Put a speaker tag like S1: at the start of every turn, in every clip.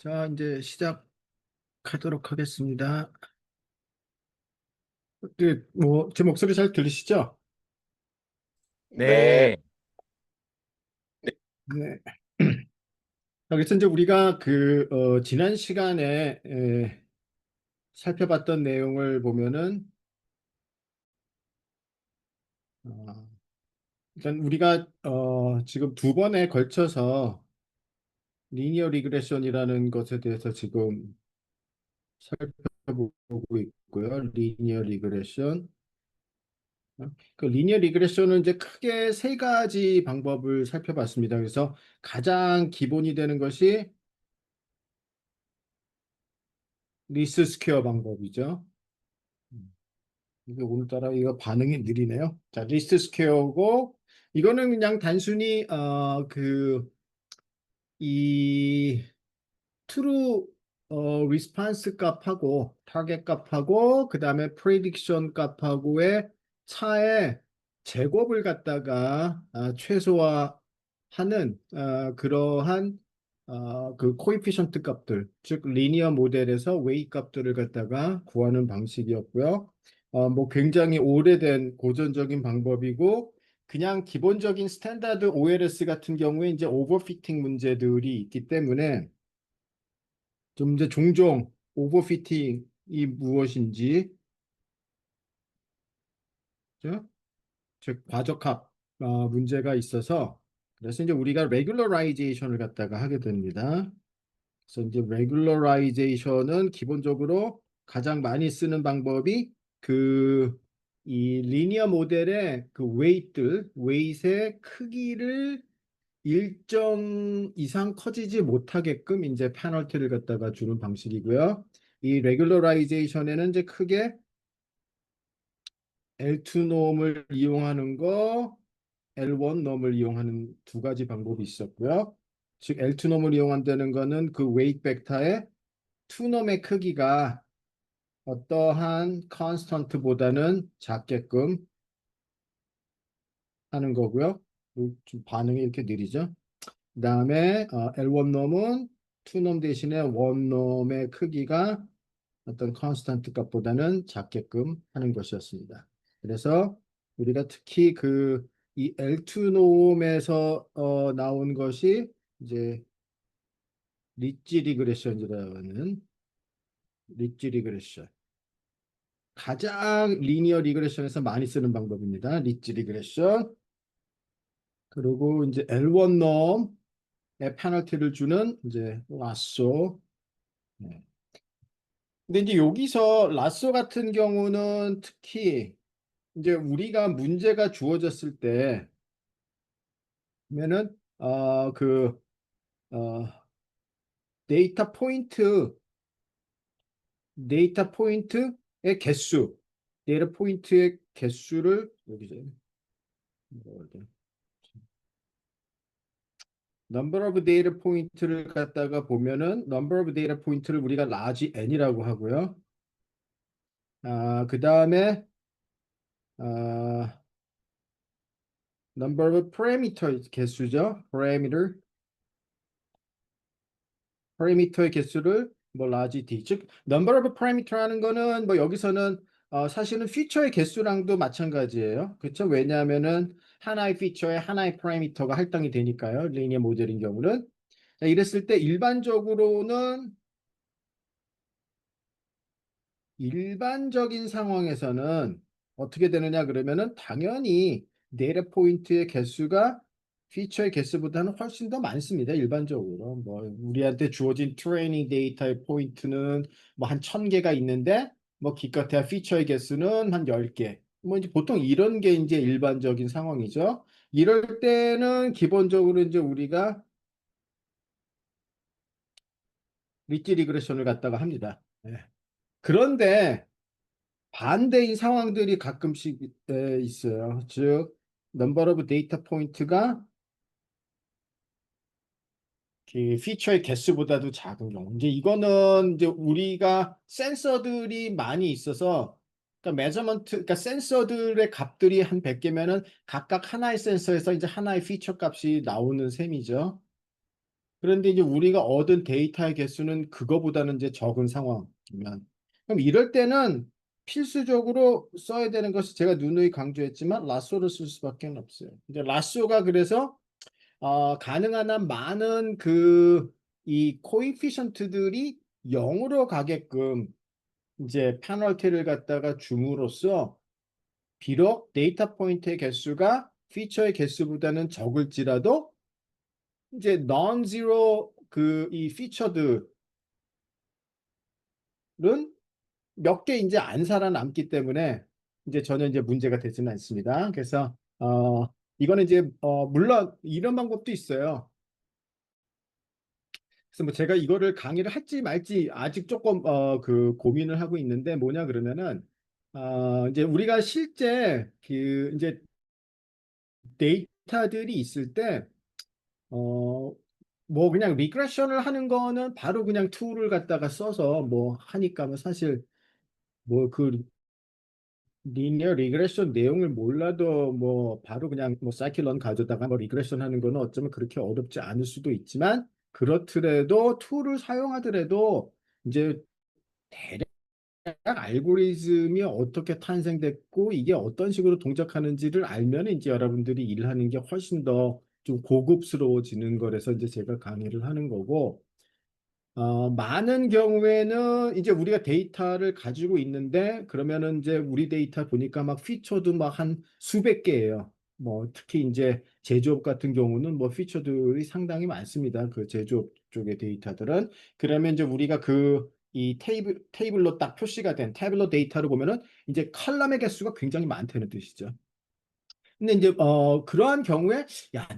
S1: 자, 이제 시작하도록 하겠습니다. 제 목소리 잘 들리시죠?
S2: 네,
S3: 네,
S1: 네. 그래서 이제 우리가 지난 시간에 살펴봤던 내용을 보면은, 어, 일단 우리가 지금 두 번에 걸쳐서 리니어 리그레션이라는 것에 대해서 지금 살펴보고 있고요. 리니어 리그레션. 그 리니어 리그레션은 이제 크게 세 가지 방법을 살펴봤습니다. 그래서 가장 기본이 되는 것이 리스트 스퀘어 방법이죠. 이게 오늘따라 이거 반응이 느리네요. 자, 리스트 스퀘어고 이거는 그냥 단순히 이 true response 값하고 타겟 값하고 그다음에 prediction 값하고의 차의 제곱을 갖다가 최소화하는 그러한 그 코에피션트 값들, 즉 리니어 모델에서 웨이 값들을 갖다가 구하는 방식이었고요. 뭐 굉장히 오래된 고전적인 방법이고 그냥 기본적인 스탠다드 OLS 같은 경우에 이제 오버피팅 문제들이 있기 때문에 좀 이제 종종 오버피팅이 무엇인지, 그죠? 즉 과적합 문제가 있어서 그래서 이제 우리가 레귤러라이제이션을 갖다가 하게 됩니다. 그래서 이제 레귤러라이제이션은 기본적으로 가장 많이 쓰는 방법이 그 이 리니어 모델의 그 웨이트의 크기를 일정 이상 커지지 못하게끔 이제 페널티를 갖다가 주는 방식이고요. 이 레귤러라이제이션에는 이제 크게 L2 놈을 이용하는 거, L1 놈을 이용하는 두 가지 방법이 있었고요. 즉 L2 놈을 이용한다는 거는 그 웨이트 벡터의 2 놈의 크기가 어떠한 컨스턴트보다는 작게끔 하는 거고요. 좀 반응이 이렇게 느리죠. 그다음에 L1놈은 2놈 대신에 1놈의 크기가 어떤 컨스턴트 값보다는 작게끔 하는 것이었습니다. 그래서 우리가 특히 그 이 L2놈에서 나온 것이 이제 리지 리그레션이라는 리지 리그레션. 가장 리니어 리그레션에서 많이 쓰는 방법입니다. 리지 리그레션. 그리고 이제 L1놈의 페널티를 주는 이제 라쏘. 네. 근데 이제 여기서 라쏘 같은 경우는 특히 이제 우리가 문제가 주어졌을 때 면은 어, 데이터 포인트 데이터 포인트의 개수 데이터 포인트의 개수를 여기서 number of data 포인트를 갖다가 보면은 number of data 포인트를 우리가 large n이라고 하고요. 그 다음에 number of parameter 개수죠. parameter의 개수를 뭐 large d 즉 number of parameter라는 거는 뭐 여기서는 사실은 피처의 개수랑도 마찬가지예요. 그렇죠? 왜냐하면은 하나의 피처에 하나의 parameter가 할당이 되니까요. 리니어 모델인 경우는 자, 이랬을 때 일반적인 상황에서는 어떻게 되느냐 그러면은 당연히 데이터 포인트의 개수가 피처의 개수보다는 훨씬 더 많습니다. 일반적으로 뭐 우리한테 주어진 트레이닝 데이터의 포인트는 뭐 한 1000개가 있는데 뭐 기껏해야 피처의 개수는 한 10개. 뭐 이제 보통 이런 게 이제 일반적인 상황이죠. 이럴 때는 기본적으로 이제 우리가 리지 리그레션을 갖다가 합니다. 네. 그런데 반대인 상황들이 가끔씩 있어요. 즉, 넘버 오브 데이터 포인트가 그 피처의 개수보다도 작은 경우. 이제 이거는 이제 우리가 센서들이 많이 있어서 그러니까 메저먼트 그러니까 센서들의 값들이 한 100개면은 각각 하나의 센서에서 이제 하나의 피처 값이 나오는 셈이죠. 그런데 이제 우리가 얻은 데이터의 개수는 그거보다는 이제 적은 상황이면 그럼 이럴 때는 필수적으로 써야 되는 것이 제가 누누이 강조했지만 라쏘를 쓸 수밖에 없어요. 이제 라쏘가 그래서 가능한 한 많은 그 이 코이피션트들이 0으로 가게끔 이제 페널티를 갖다가 줌으로써 비록 데이터 포인트의 개수가 피처의 개수보다는 적을지라도 이제 non-zero 그 이 피처들은 몇 개 이제 안 살아남기 때문에 이제 전혀 이제 문제가 되지는 않습니다. 그래서 이거는 이제 물론 이런 방법도 있어요. 그래서 뭐 제가 이거를 강의를 할지 말지 아직 조금 그 고민을 하고 있는데 뭐냐 그러면은 이제 우리가 실제 그 이제 데이터들이 있을 때 뭐 그냥 리그레션을 하는 거는 바로 그냥 툴을 갖다가 써서 뭐 하니까 뭐 사실 뭐 그 리니어 리그레션 내용을 몰라도 뭐 바로 그냥 뭐 사이클론 가져다가 뭐 리그레션 하는 거는 어쩌면 그렇게 어렵지 않을 수도 있지만 그렇더라도 툴을 사용하더라도 이제 대략 알고리즘이 어떻게 탄생됐고 이게 어떤 식으로 동작하는지를 알면 이제 여러분들이 일하는 게 훨씬 더 좀 고급스러워지는 거라서 이제 제가 강의를 하는 거고 많은 경우에는 이제 우리가 데이터를 가지고 있는데 그러면은 이제 우리 데이터 보니까 막 피처도 막 한 수백 개예요. 뭐 특히 이제 제조업 같은 경우는 뭐 피처들이 상당히 많습니다. 그 제조업 쪽의 데이터들은 그러면 이제 우리가 그 이 테이블로 딱 표시가 된 태블로 데이터를 보면은 이제 컬럼의 개수가 굉장히 많다는 뜻이죠. 근데 이제 그러한 경우에 야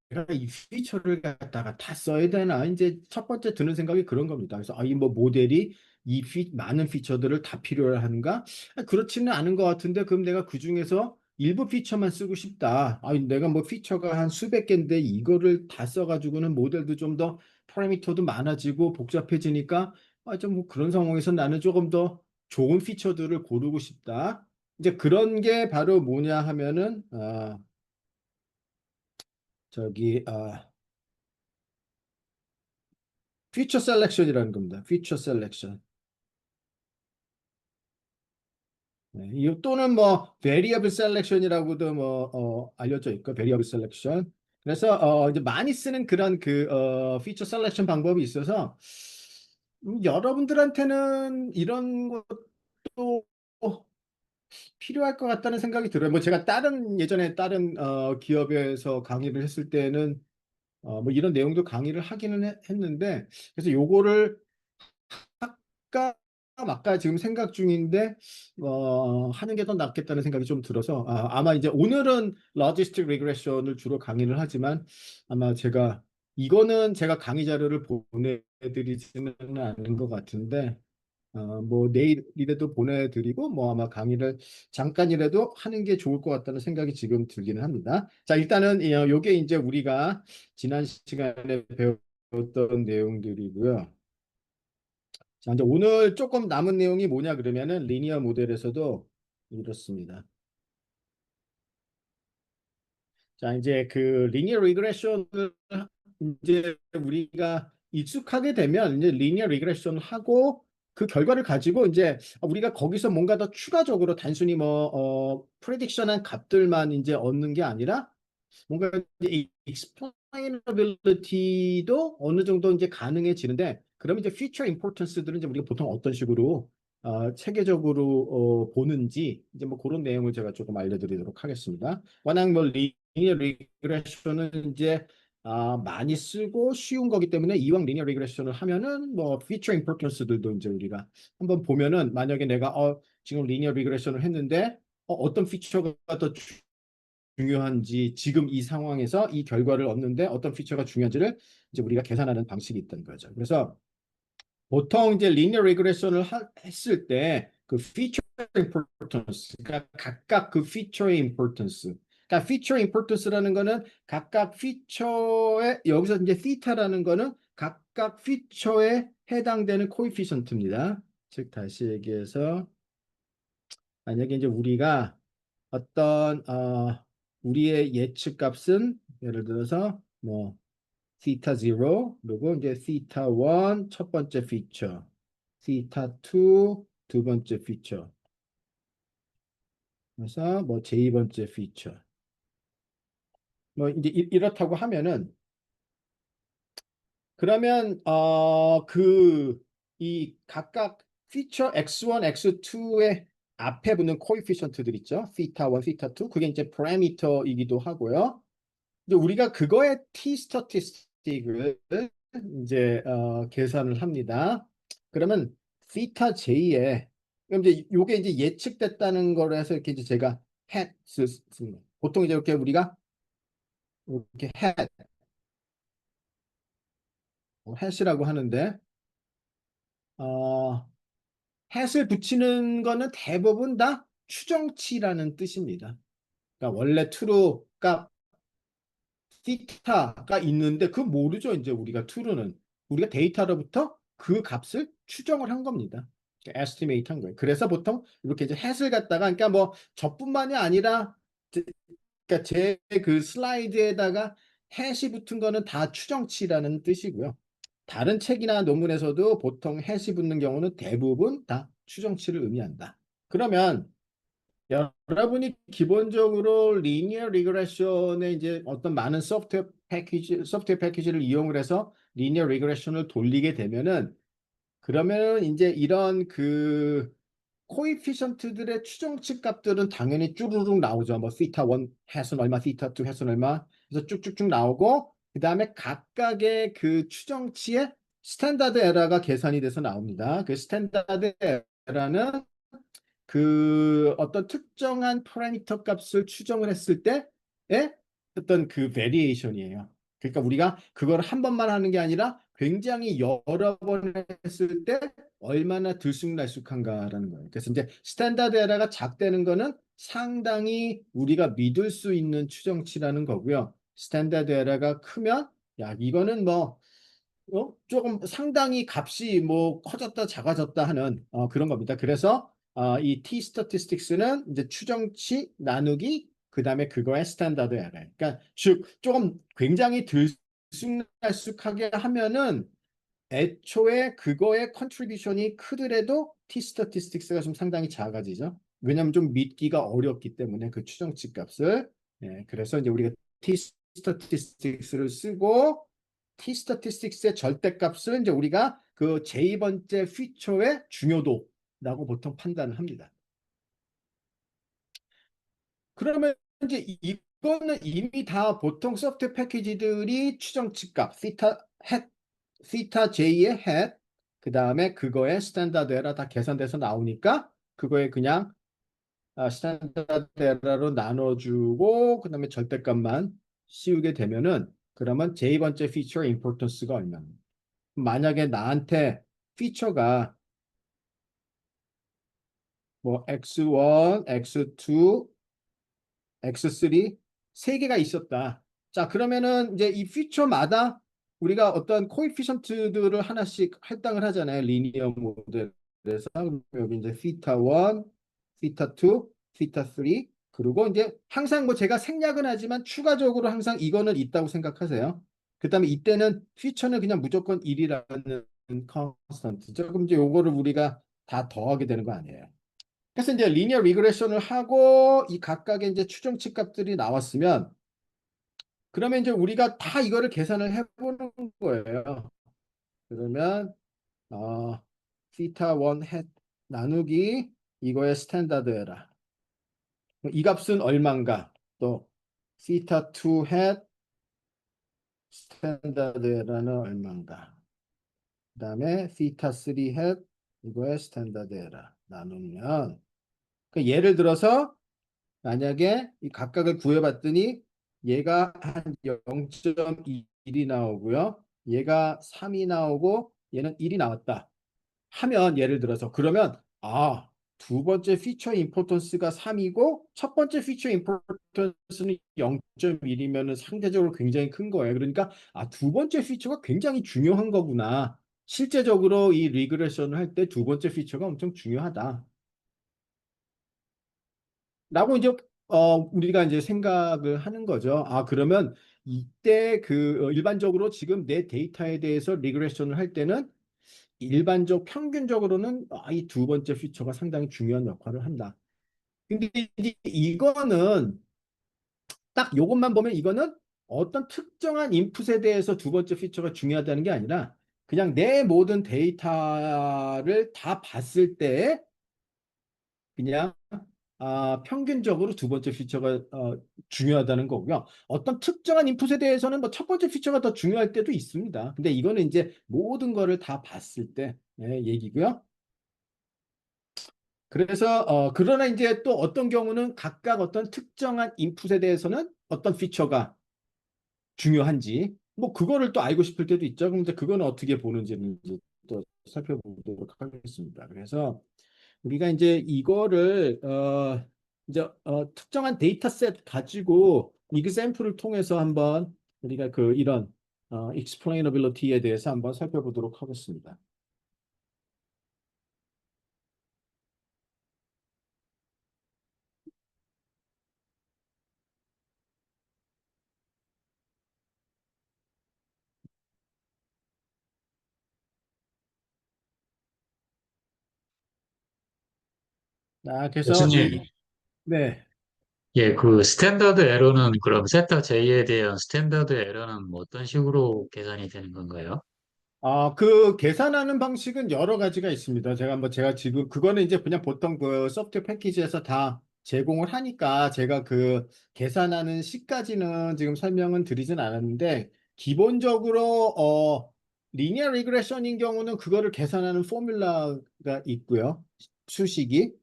S1: 내가 이 피처를 갖다가 다 써야 되나 이제 첫 번째 드는 생각이 그런 겁니다. 그래서 이 뭐 모델이 많은 피처들을 다 필요로 하는가? 그렇지는 않은 것 같은데 그럼 내가 그 중에서 일부 피처만 쓰고 싶다. 내가 뭐 피처가 한 수백 개인데 이거를 다 써가지고는 모델도 좀 더 파라미터도 많아지고 복잡해지니까 좀 뭐 그런 상황에서 나는 조금 더 좋은 피처들을 고르고 싶다. 이제 그런 게 바로 뭐냐 하면은 저기 피처 셀렉션이라는 겁니다. 피처 셀렉션. 네, 이 또는 뭐 베리어블 셀렉션이라고도 뭐 알려져 있고 베리어블 셀렉션. 그래서 이제 많이 쓰는 그런 그 피처 셀렉션 방법이 있어서 여러분들한테는 이런 것도 필요할 것 같다는 생각이 들어요. 뭐 제가 예전에 다른 기업에서 강의를 했을 때는 뭐 이런 내용도 강의를 하기는 했는데 그래서 요거를 할까 말까 지금 생각 중인데 하는 게 더 낫겠다는 생각이 좀 들어서 아마 이제 오늘은 로지스틱 리그레션을 주로 강의를 하지만 아마 이거는 제가 강의 자료를 보내드리지는 않은 것 같은데 뭐 내일이라도 보내드리고 뭐 아마 강의를 잠깐이라도 하는 게 좋을 것 같다는 생각이 지금 들기는 합니다. 자, 일단은 요게 이제 우리가 지난 시간에 배웠던 내용들이고요. 자, 이제 오늘 조금 남은 내용이 뭐냐 그러면은 리니어 모델에서도 이렇습니다. 자, 이제 그 리니어 리그레션을 이제 우리가 익숙하게 되면 이제 리니어 리그레션 하고 그 결과를 가지고 이제 우리가 거기서 뭔가 더 추가적으로 단순히 뭐 프레딕션한 값들만 이제 얻는 게 아니라 뭔가 이 explainability도 어느 정도 이제 가능해지는데 그러면 이제 feature importance들은 이제 우리가 보통 어떤 식으로 체계적으로 보는지 이제 뭐 그런 내용을 제가 조금 알려드리도록 하겠습니다. 워낙 뭐 리니어 리그레션은 이제 많이 쓰고 쉬운 거기 때문에 이왕 리니어 리그레션을 하면은 뭐 feature importance들도 이제 우리가 한번 보면은 만약에 내가 지금 리니어 리그레션을 했는데 어떤 피처가 더 중요한지 지금 이 상황에서 이 결과를 얻는데 어떤 피처가 중요한지를 이제 우리가 계산하는 방식이 있다는 거죠. 그래서 보통 이제 리니어 리그레션을 했을 때 그 피처 임포턴스 그러니까 각각 그 피처의 임포턴스 그러니까 피처 임포턴스라는 거는 각각 피처에 여기서 이제 피타라는 거는 각각 피처에 해당되는 코이피션트입니다. 즉 다시 얘기해서 만약에 이제 우리가 어떤 우리의 예측 값은 예를 들어서 뭐 theta 0 그리고 이제 theta 1 첫 번째 피처, theta 2 두 번째 피처. 그래서 뭐 제2번째 피처. 뭐 이제 이렇다고 하면은 그러면 그 이 각각 피처 x1, x2의 앞에 붙는 코에피션트들 있죠. theta 1, theta 2 그게 이제 파라미터이기도 하고요. 이제 우리가 그거의 t 스태티스틱을 이제 계산을 합니다. 그러면 theta j에 그럼 이제 요게 이제 예측됐다는 거로 해서 이렇게 이제 제가 hat 씁니다. 보통 이제 이렇게 우리가 이렇게 hat이라고 하는데 어, hat을 붙이는 거는 대부분 다 추정치라는 뜻입니다. 그러니까 원래 true 값 theta가 있는데 그거 모르죠. 이제 우리가 true는 우리가 데이터로부터 그 값을 추정을 한 겁니다. estimate 한 거예요. 그래서 보통 이렇게 이제 hat을 갖다가 그러니까 뭐 저뿐만이 아니라 그러니까 제 그 슬라이드에다가 hat이 붙은 거는 다 추정치라는 뜻이고요. 다른 책이나 논문에서도 보통 hat이 붙는 경우는 대부분 다 추정치를 의미한다. 그러면 여러분이 기본적으로 리니어 리그레션에 이제 어떤 많은 소프트웨어 패키지를 이용을 해서 리니어 리그레션을 돌리게 되면은 그러면 이제 이런 그 코이피션트들의 추정치 값들은 당연히 쭈루룩 나오죠. 뭐 theta 1 해선 얼마, theta 2 해선 얼마. 그래서 쭉쭉쭉 나오고 그다음에 각각의 그 추정치의 스탠다드 에러가 계산이 돼서 나옵니다. 그 스탠다드 에러는 그 어떤 특정한 파라미터 값을 추정을 했을 때의 어떤 그 베리에이션이에요. 그러니까 우리가 그걸 한 번만 하는 게 아니라 굉장히 여러 번 했을 때 얼마나 들쑥날쑥한가라는 거예요. 그래서 이제 스탠다드 에러가 작다는 거는 상당히 우리가 믿을 수 있는 추정치라는 거고요. 스탠다드 에러가 크면 야 이거는 뭐 조금 상당히 값이 뭐 커졌다 작아졌다 하는 그런 겁니다. 그래서 이 T 스태티스틱스는 이제 추정치 나누기 그다음에 그거의 스탠다드 에러. 그러니까 즉 조금 굉장히 들쑥날쑥하게 하면은 애초에 그거의 컨트리뷰션이 크더라도 T 스태티스틱스가 좀 상당히 작아지죠. 왜냐하면 좀 믿기가 어렵기 때문에 그 추정치 값을. 그래서 이제 우리가 T 스태티스틱스를 쓰고 T 스태티스틱스의 절대값을 이제 우리가 그 제2번째 피처의 중요도라고 보통 판단을 합니다. 그러면 이제 이거는 이미 다 보통 소프트웨어 패키지들이 추정치 값 theta j의 hat 그 다음에 그거의 스탠다드 에러 다 계산돼서 나오니까 그거에 그냥 스탠다드 에러로 나눠주고 그 다음에 절대값만 씌우게 되면은 그러면 제2번째 피처의 임포턴스가 얼마입니까? 만약에 나한테 피처가 뭐 x1, x2, x3 세 개가 있었다. 자, 그러면은 이제 이 피처마다 우리가 어떤 코에피션트들을 하나씩 할당을 하잖아요. 리니어 모델에서 여기 이제 theta 1, theta 2, theta 3 그리고 이제 항상 뭐 제가 생략은 하지만 추가적으로 항상 이거는 있다고 생각하세요. 그다음에 이때는 피처는 그냥 무조건 1이라는 컨스턴트죠. 그럼 이제 요거를 우리가 다 더하게 되는 거 아니에요. 그래서 이제 리니어 리그레션을 하고 이 각각의 이제 추정치 값들이 나왔으면 그러면 이제 우리가 다 이거를 계산을 해보는 거예요. 그러면 어, theta 1 hat 나누기 이거의 스탠다드 에러 이 값은 얼마인가? 또 theta 2 hat 스탠다드 에러는 얼마인가? 그다음에 theta 3 hat 이거의 스탠다드 에러 나누면 그 예를 들어서 만약에 이 각각을 구해봤더니 얘가 한 0.1이 나오고요. 얘가 3이 나오고 얘는 1이 나왔다. 하면 예를 들어서 그러면 두 번째 피처 임포턴스가 3이고 첫 번째 피처 임포턴스는 0.1이면 상대적으로 굉장히 큰 거예요. 그러니까 두 번째 피처가 굉장히 중요한 거구나. 실제적으로 이 리그레션을 할 때 두 번째 피처가 엄청 중요하다. 라고 이제 우리가 이제 생각을 하는 거죠. 아, 그러면 이때 일반적으로 지금 내 데이터에 대해서 리그레션을 할 때는 평균적으로는 이 두 번째 피처가 상당히 중요한 역할을 한다. 근데 이제 이거는 딱 요것만 보면 이거는 어떤 특정한 인풋에 대해서 두 번째 피처가 중요하다는 게 아니라 그냥 내 모든 데이터를 다 봤을 때 그냥 평균적으로 두 번째 피처가 중요하다는 거고요. 어떤 특정한 인풋에 대해서는 뭐 첫 번째 피처가 더 중요할 때도 있습니다. 근데 이거는 이제 모든 거를 다 봤을 때 얘기고요. 그래서 그러나 이제 또 어떤 경우는 각각 어떤 특정한 인풋에 대해서는 어떤 피처가 중요한지 뭐 그거를 또 알고 싶을 때도 있죠. 그럼 이제 그거는 어떻게 보는지는 이제 또 살펴보도록 하겠습니다. 그래서 우리가 이제 이거를 이제 특정한 데이터셋 가지고 이그샘플을 통해서 한번 우리가 이런 explainability에 대해서 한번 살펴보도록 하겠습니다. 그래서
S2: 교수님,
S1: 네.
S2: 예, 그 스탠다드 에러는 그럼 세타 J에 대한 스탠다드 에러는 뭐 어떤 식으로 계산이 되는 건가요?
S1: 그 계산하는 방식은 여러 가지가 있습니다. 제가 지금 그거는 이제 그냥 보통 그 소프트웨어 패키지에서 다 제공을 하니까 제가 그 계산하는 식까지는 지금 설명은 드리진 않았는데 기본적으로 리니어 리그레션인 경우는 그거를 계산하는 포뮬라가 있고요. 수식이.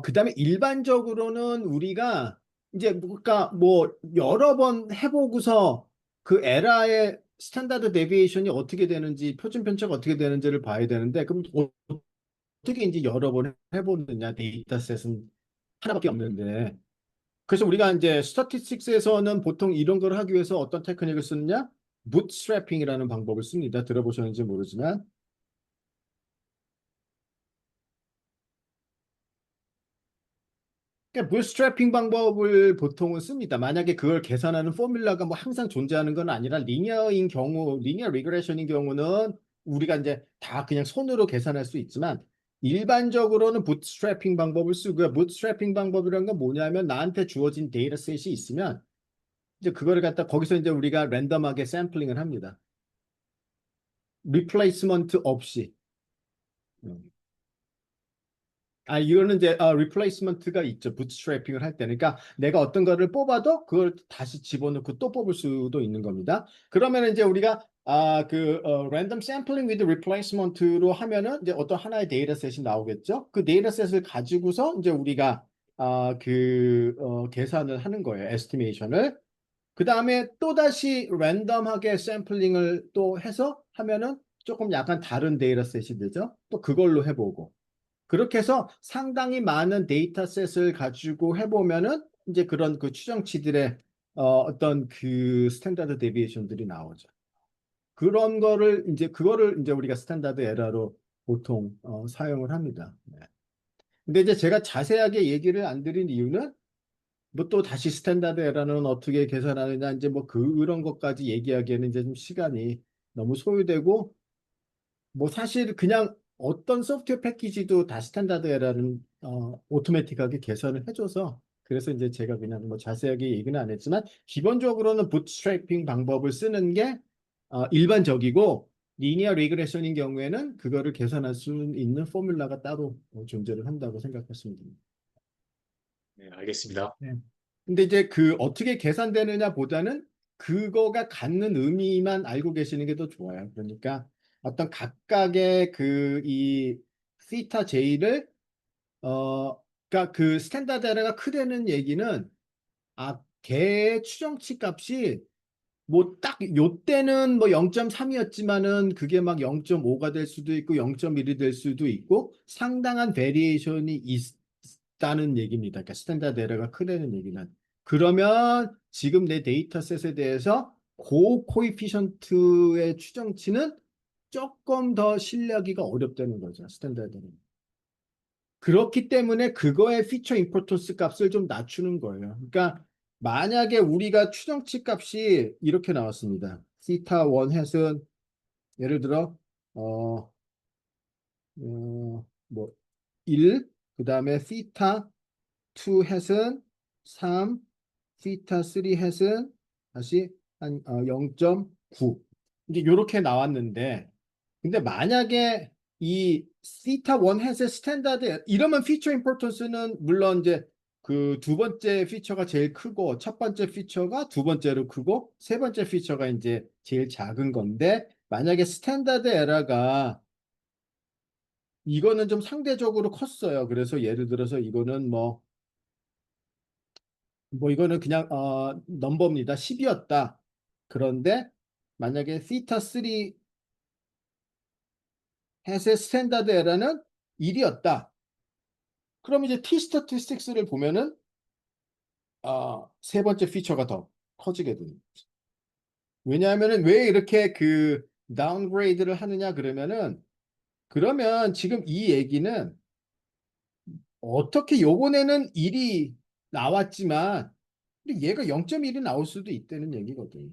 S1: 그다음에 일반적으로는 우리가 이제 그러니까 뭐 여러 번 해보고서 그 에라의 스탠다드 데비에이션이 어떻게 되는지 표준 편차가 어떻게 되는지를 봐야 되는데 그럼 어떻게 이제 여러 번 해보느냐 데이터셋은 하나밖에 없는데 그래서 우리가 이제 스태티스틱스에서는 보통 이런 걸 하기 위해서 어떤 테크닉을 쓰느냐 부트스트래핑이라는 방법을 씁니다. 들어보셨는지 모르지만 그러니까 부스트래핑 방법을 보통은 씁니다. 만약에 그걸 계산하는 포뮬러가 뭐 항상 존재하는 건 아니라 리니어 리그레션인 경우는 우리가 이제 다 그냥 손으로 계산할 수 있지만 일반적으로는 부트스트래핑 방법을 쓰고요. 부트스트래핑 방법이라는 건 뭐냐면 나한테 주어진 데이터셋이 있으면 이제 그거를 갖다 거기서 이제 우리가 랜덤하게 샘플링을 합니다. 리플레이스먼트 없이. 이거는 이제 리플레이스먼트가 있죠. 부트스트래핑을 할 때는. 그러니까 내가 어떤 거를 뽑아도 그걸 다시 집어넣고 또 뽑을 수도 있는 겁니다. 그러면 이제 우리가 랜덤 샘플링 위드 리플레이스먼트로 하면은 이제 어떤 하나의 데이터셋이 나오겠죠. 그 데이터셋을 가지고서 이제 우리가 계산을 하는 거예요. 에스티메이션을. 그 다음에 또 다시 랜덤하게 샘플링을 또 해서 하면은 조금 약간 다른 데이터셋이 되죠. 또 그걸로 해보고. 그렇게 해서 상당히 많은 데이터셋을 가지고 해보면은 이제 그런 그 추정치들의 어떤 그 스탠다드 데비에이션들이 나오죠. 그거를 이제 우리가 스탠다드 에러로 보통 사용을 합니다. 네. 근데 이제 제가 자세하게 얘기를 안 드린 이유는 뭐 또 다시 스탠다드 에러는 어떻게 계산하느냐 이제 뭐 그런 것까지 얘기하기에는 이제 좀 시간이 너무 소요되고 뭐 사실 그냥 어떤 소프트웨어 패키지도 다 스탠다드 에러는 오토매틱하게 개선을 해줘서 그래서 이제 제가 그냥 뭐 자세하게 얘기는 안 했지만 기본적으로는 부트스트래핑 방법을 쓰는 게 일반적이고 리니어 리그레션인 경우에는 그거를 계산할 수 있는 포뮬라가 따로 존재를 한다고 생각했습니다.
S2: 네, 알겠습니다.
S1: 네. 근데 이제 그 어떻게 계산되느냐 보다는 그거가 갖는 의미만 알고 계시는 게 더 좋아요. 그러니까 어떤 각각의 이 시타 J를 그러니까 그 스탠다드 에러가 크다는 얘기는 걔의 추정치 값이 뭐 딱 요때는 뭐 0.3이었지만은 그게 막 0.5가 될 수도 있고 0.1이 될 수도 있고 상당한 베리에이션이 있다는 얘기입니다. 그러니까 스탠다드 에러가 크다는 얘기는. 그러면 지금 내 데이터셋에 대해서 고 코이피션트의 추정치는 조금 더 신뢰하기가 어렵다는 거죠. 스탠다드는. 그렇기 때문에 그거의 피처 임포턴스 값을 좀 낮추는 거예요. 그러니까 만약에 우리가 추정치 값이 이렇게 나왔습니다. 시타 1 햇은 예를 들어 뭐 1, 그다음에 시타 2 햇은 3, 시타 3 햇은 다시 한 0.9. 이제 이렇게 나왔는데 근데 만약에 이 시타 원 햇의 스탠다드 이러면 피처 임포턴스는 물론 이제 그 두 번째 피처가 제일 크고 첫 번째 피처가 두 번째로 크고 세 번째 피처가 이제 제일 작은 건데 만약에 스탠다드 에러가 이거는 좀 상대적으로 컸어요. 그래서 예를 들어서 이거는 뭐 이거는 그냥 넘버입니다. 10이었다. 그런데 만약에 시타 3 햇의 스탠다드 에러는 1이었다. 그럼 이제 T 스태티스틱스를 보면은 세 번째 피처가 더 커지게 됩니다. 왜냐하면은 왜 이렇게 그 다운그레이드를 하느냐 그러면은 그러면 지금 이 얘기는 어떻게 요번에는 1이 나왔지만 근데 얘가 0.1이 나올 수도 있다는 얘기거든.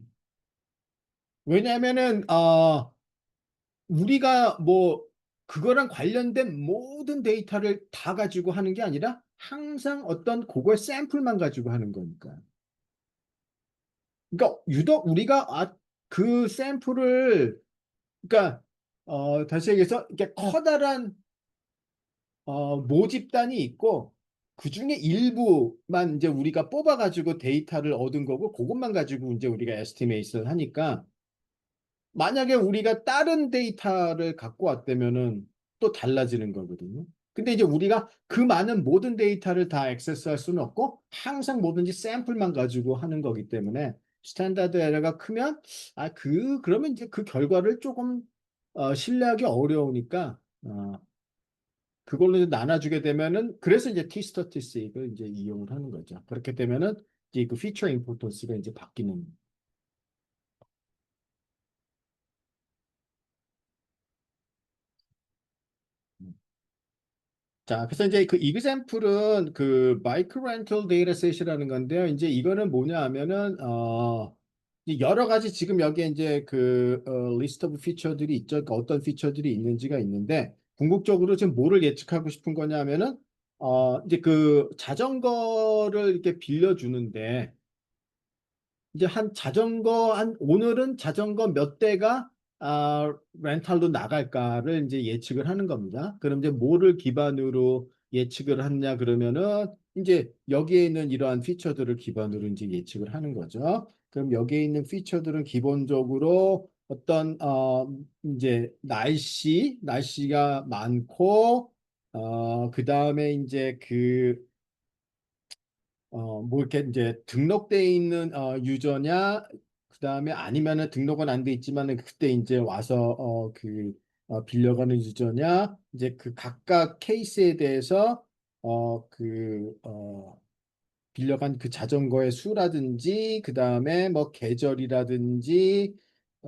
S1: 왜냐하면은 우리가 뭐 그거랑 관련된 모든 데이터를 다 가지고 하는 게 아니라 항상 어떤 그거의 샘플만 가지고 하는 거니까. 그러니까 유독 우리가 그 샘플을 그러니까 다시 얘기해서 이렇게 커다란 모집단이 있고 그 중에 일부만 이제 우리가 뽑아가지고 데이터를 얻은 거고 그것만 가지고 이제 우리가 에스티메이션을 하니까 만약에 우리가 다른 데이터를 갖고 왔다면은 또 달라지는 거거든요. 근데 이제 우리가 그 많은 모든 데이터를 다 액세스할 수는 없고 항상 뭐든지 샘플만 가지고 하는 거기 때문에 스탠다드 에러가 크면 그러면 이제 그 결과를 조금 신뢰하기 어려우니까 그걸로 이제 나눠주게 되면은 그래서 이제 T 스태티스틱을 이제 이용을 하는 거죠. 그렇게 되면은 이제 그 피처 임포턴스가 이제 바뀌는. 자, 그래서 이제 그 example은 그 마이크로 렌털 데이터셋이라는 건데요. 이제 이거는 뭐냐 하면은 이제 여러 가지 지금 여기에 이제 그 리스트 오브 피처들이 있죠. 그러니까 어떤 피처들이 있는지가 있는데 궁극적으로 지금 뭐를 예측하고 싶은 거냐 하면은 이제 그 자전거를 이렇게 빌려주는데 이제 오늘은 자전거 몇 대가 렌탈로 나갈까를 이제 예측을 하는 겁니다. 그럼 이제 뭐를 기반으로 예측을 하느냐 그러면은 이제 여기에 있는 이러한 피처들을 기반으로 이제 예측을 하는 거죠. 그럼 여기에 있는 피처들은 기본적으로 어떤 이제 날씨가 많고 그 다음에 이제 뭐 이렇게 이제 등록돼 있는 유저냐, 그 다음에 아니면은 등록은 안 돼 있지만은 그때 이제 와서 빌려가는 유저냐, 이제 그 각각 케이스에 대해서 빌려간 그 자전거의 수라든지, 그 다음에 뭐 계절이라든지,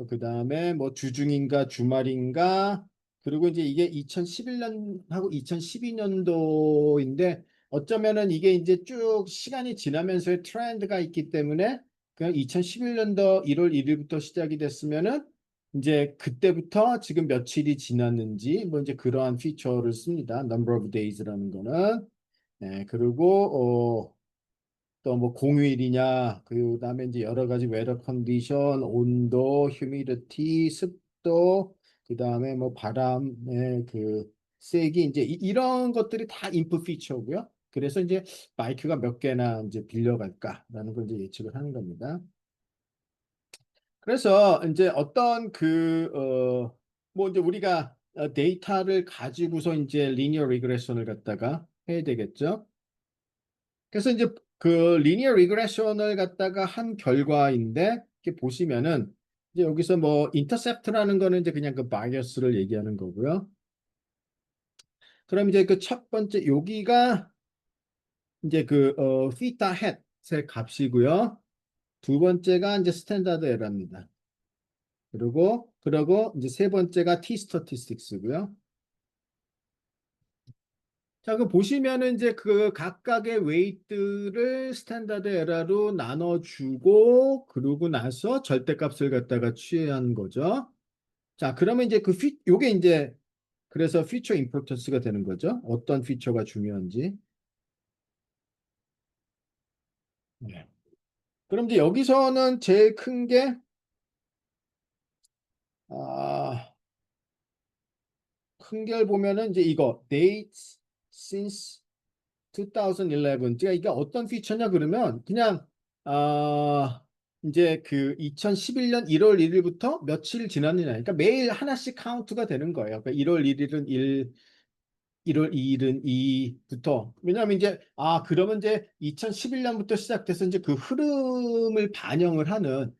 S1: 그 다음에 뭐 주중인가 주말인가, 그리고 이제 이게 2011년하고 2012년도인데 어쩌면은 이게 이제 쭉 시간이 지나면서의 트렌드가 있기 때문에 그냥 2011년도 1월 1일부터 시작이 됐으면은 이제 그때부터 지금 며칠이 지났는지 뭐 이제 그러한 피처를 씁니다. Number of days라는 거는. 네, 그리고 또 뭐 공휴일이냐, 그다음에 이제 여러 가지 웨더 컨디션, 온도, 휴미디티, 습도, 그다음에 뭐 바람의 그 세기 이제 이런 것들이 다 인풋 피처고요. 그래서 이제 마이크가 몇 개나 이제 빌려갈까라는 걸 이제 예측을 하는 겁니다. 그래서 이제 어떤 뭐 이제 우리가 데이터를 가지고서 이제 리니어 리그레션을 갖다가 해야 되겠죠. 그래서 이제 그 리니어 리그레션을 갖다가 한 결과인데 이렇게 보시면은 이제 여기서 뭐 인터셉트라는 거는 이제 그냥 그 바이어스를 얘기하는 거고요. 그럼 이제 그 첫 번째 여기가 이제 피타 햇의 값이고요. 두 번째가 이제 스탠다드 에러입니다. 그리고 이제 세 번째가 T 스태티스틱스고요. 자, 그 보시면은 이제 그 각각의 웨이트를 스탠다드 에러로 나눠주고 그러고 나서 절대값을 갖다가 취한 거죠. 자, 그러면 이제 요게 이제 그래서 피처 임포턴스가 되는 거죠. 어떤 피처가 중요한지. 네. 그럼 이제 여기서는 제일 큰 게, 아, 큰 게 보면은 이제 이거, dates since 2011. 그러니까 이게 어떤 피처냐 그러면 그냥, 아, 이제 그 2011년 1월 1일부터 며칠 지났느냐. 그러니까 매일 하나씩 카운트가 되는 거예요. 그러니까 1월 1일은 1월 2일은 2부터. 왜냐하면 이제, 그러면 이제 2011년부터 시작돼서 이제 그 흐름을 반영을 하는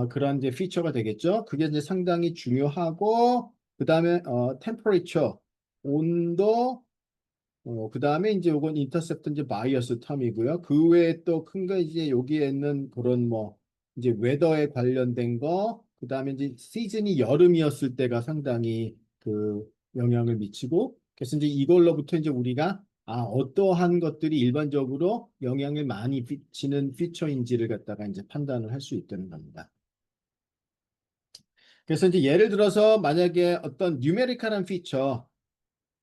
S1: 그런 이제 피처가 되겠죠. 그게 이제 상당히 중요하고, 그 다음에 temperature, 온도, 그 다음에 이제 요건 인터셉트 이제 바이어스 텀이고요. 그 외에 또 큰 거 이제 여기에 있는 그런 뭐 이제 웨더에 관련된 거, 그 다음에 이제 시즌이 여름이었을 때가 상당히 그 영향을 미치고, 그래서 이제 이걸로부터 이제 우리가 어떠한 것들이 일반적으로 영향을 많이 미치는 피처인지를 갖다가 이제 판단을 할 수 있다는 겁니다. 그래서 이제 예를 들어서 만약에 어떤 뉴메리컬한 피처,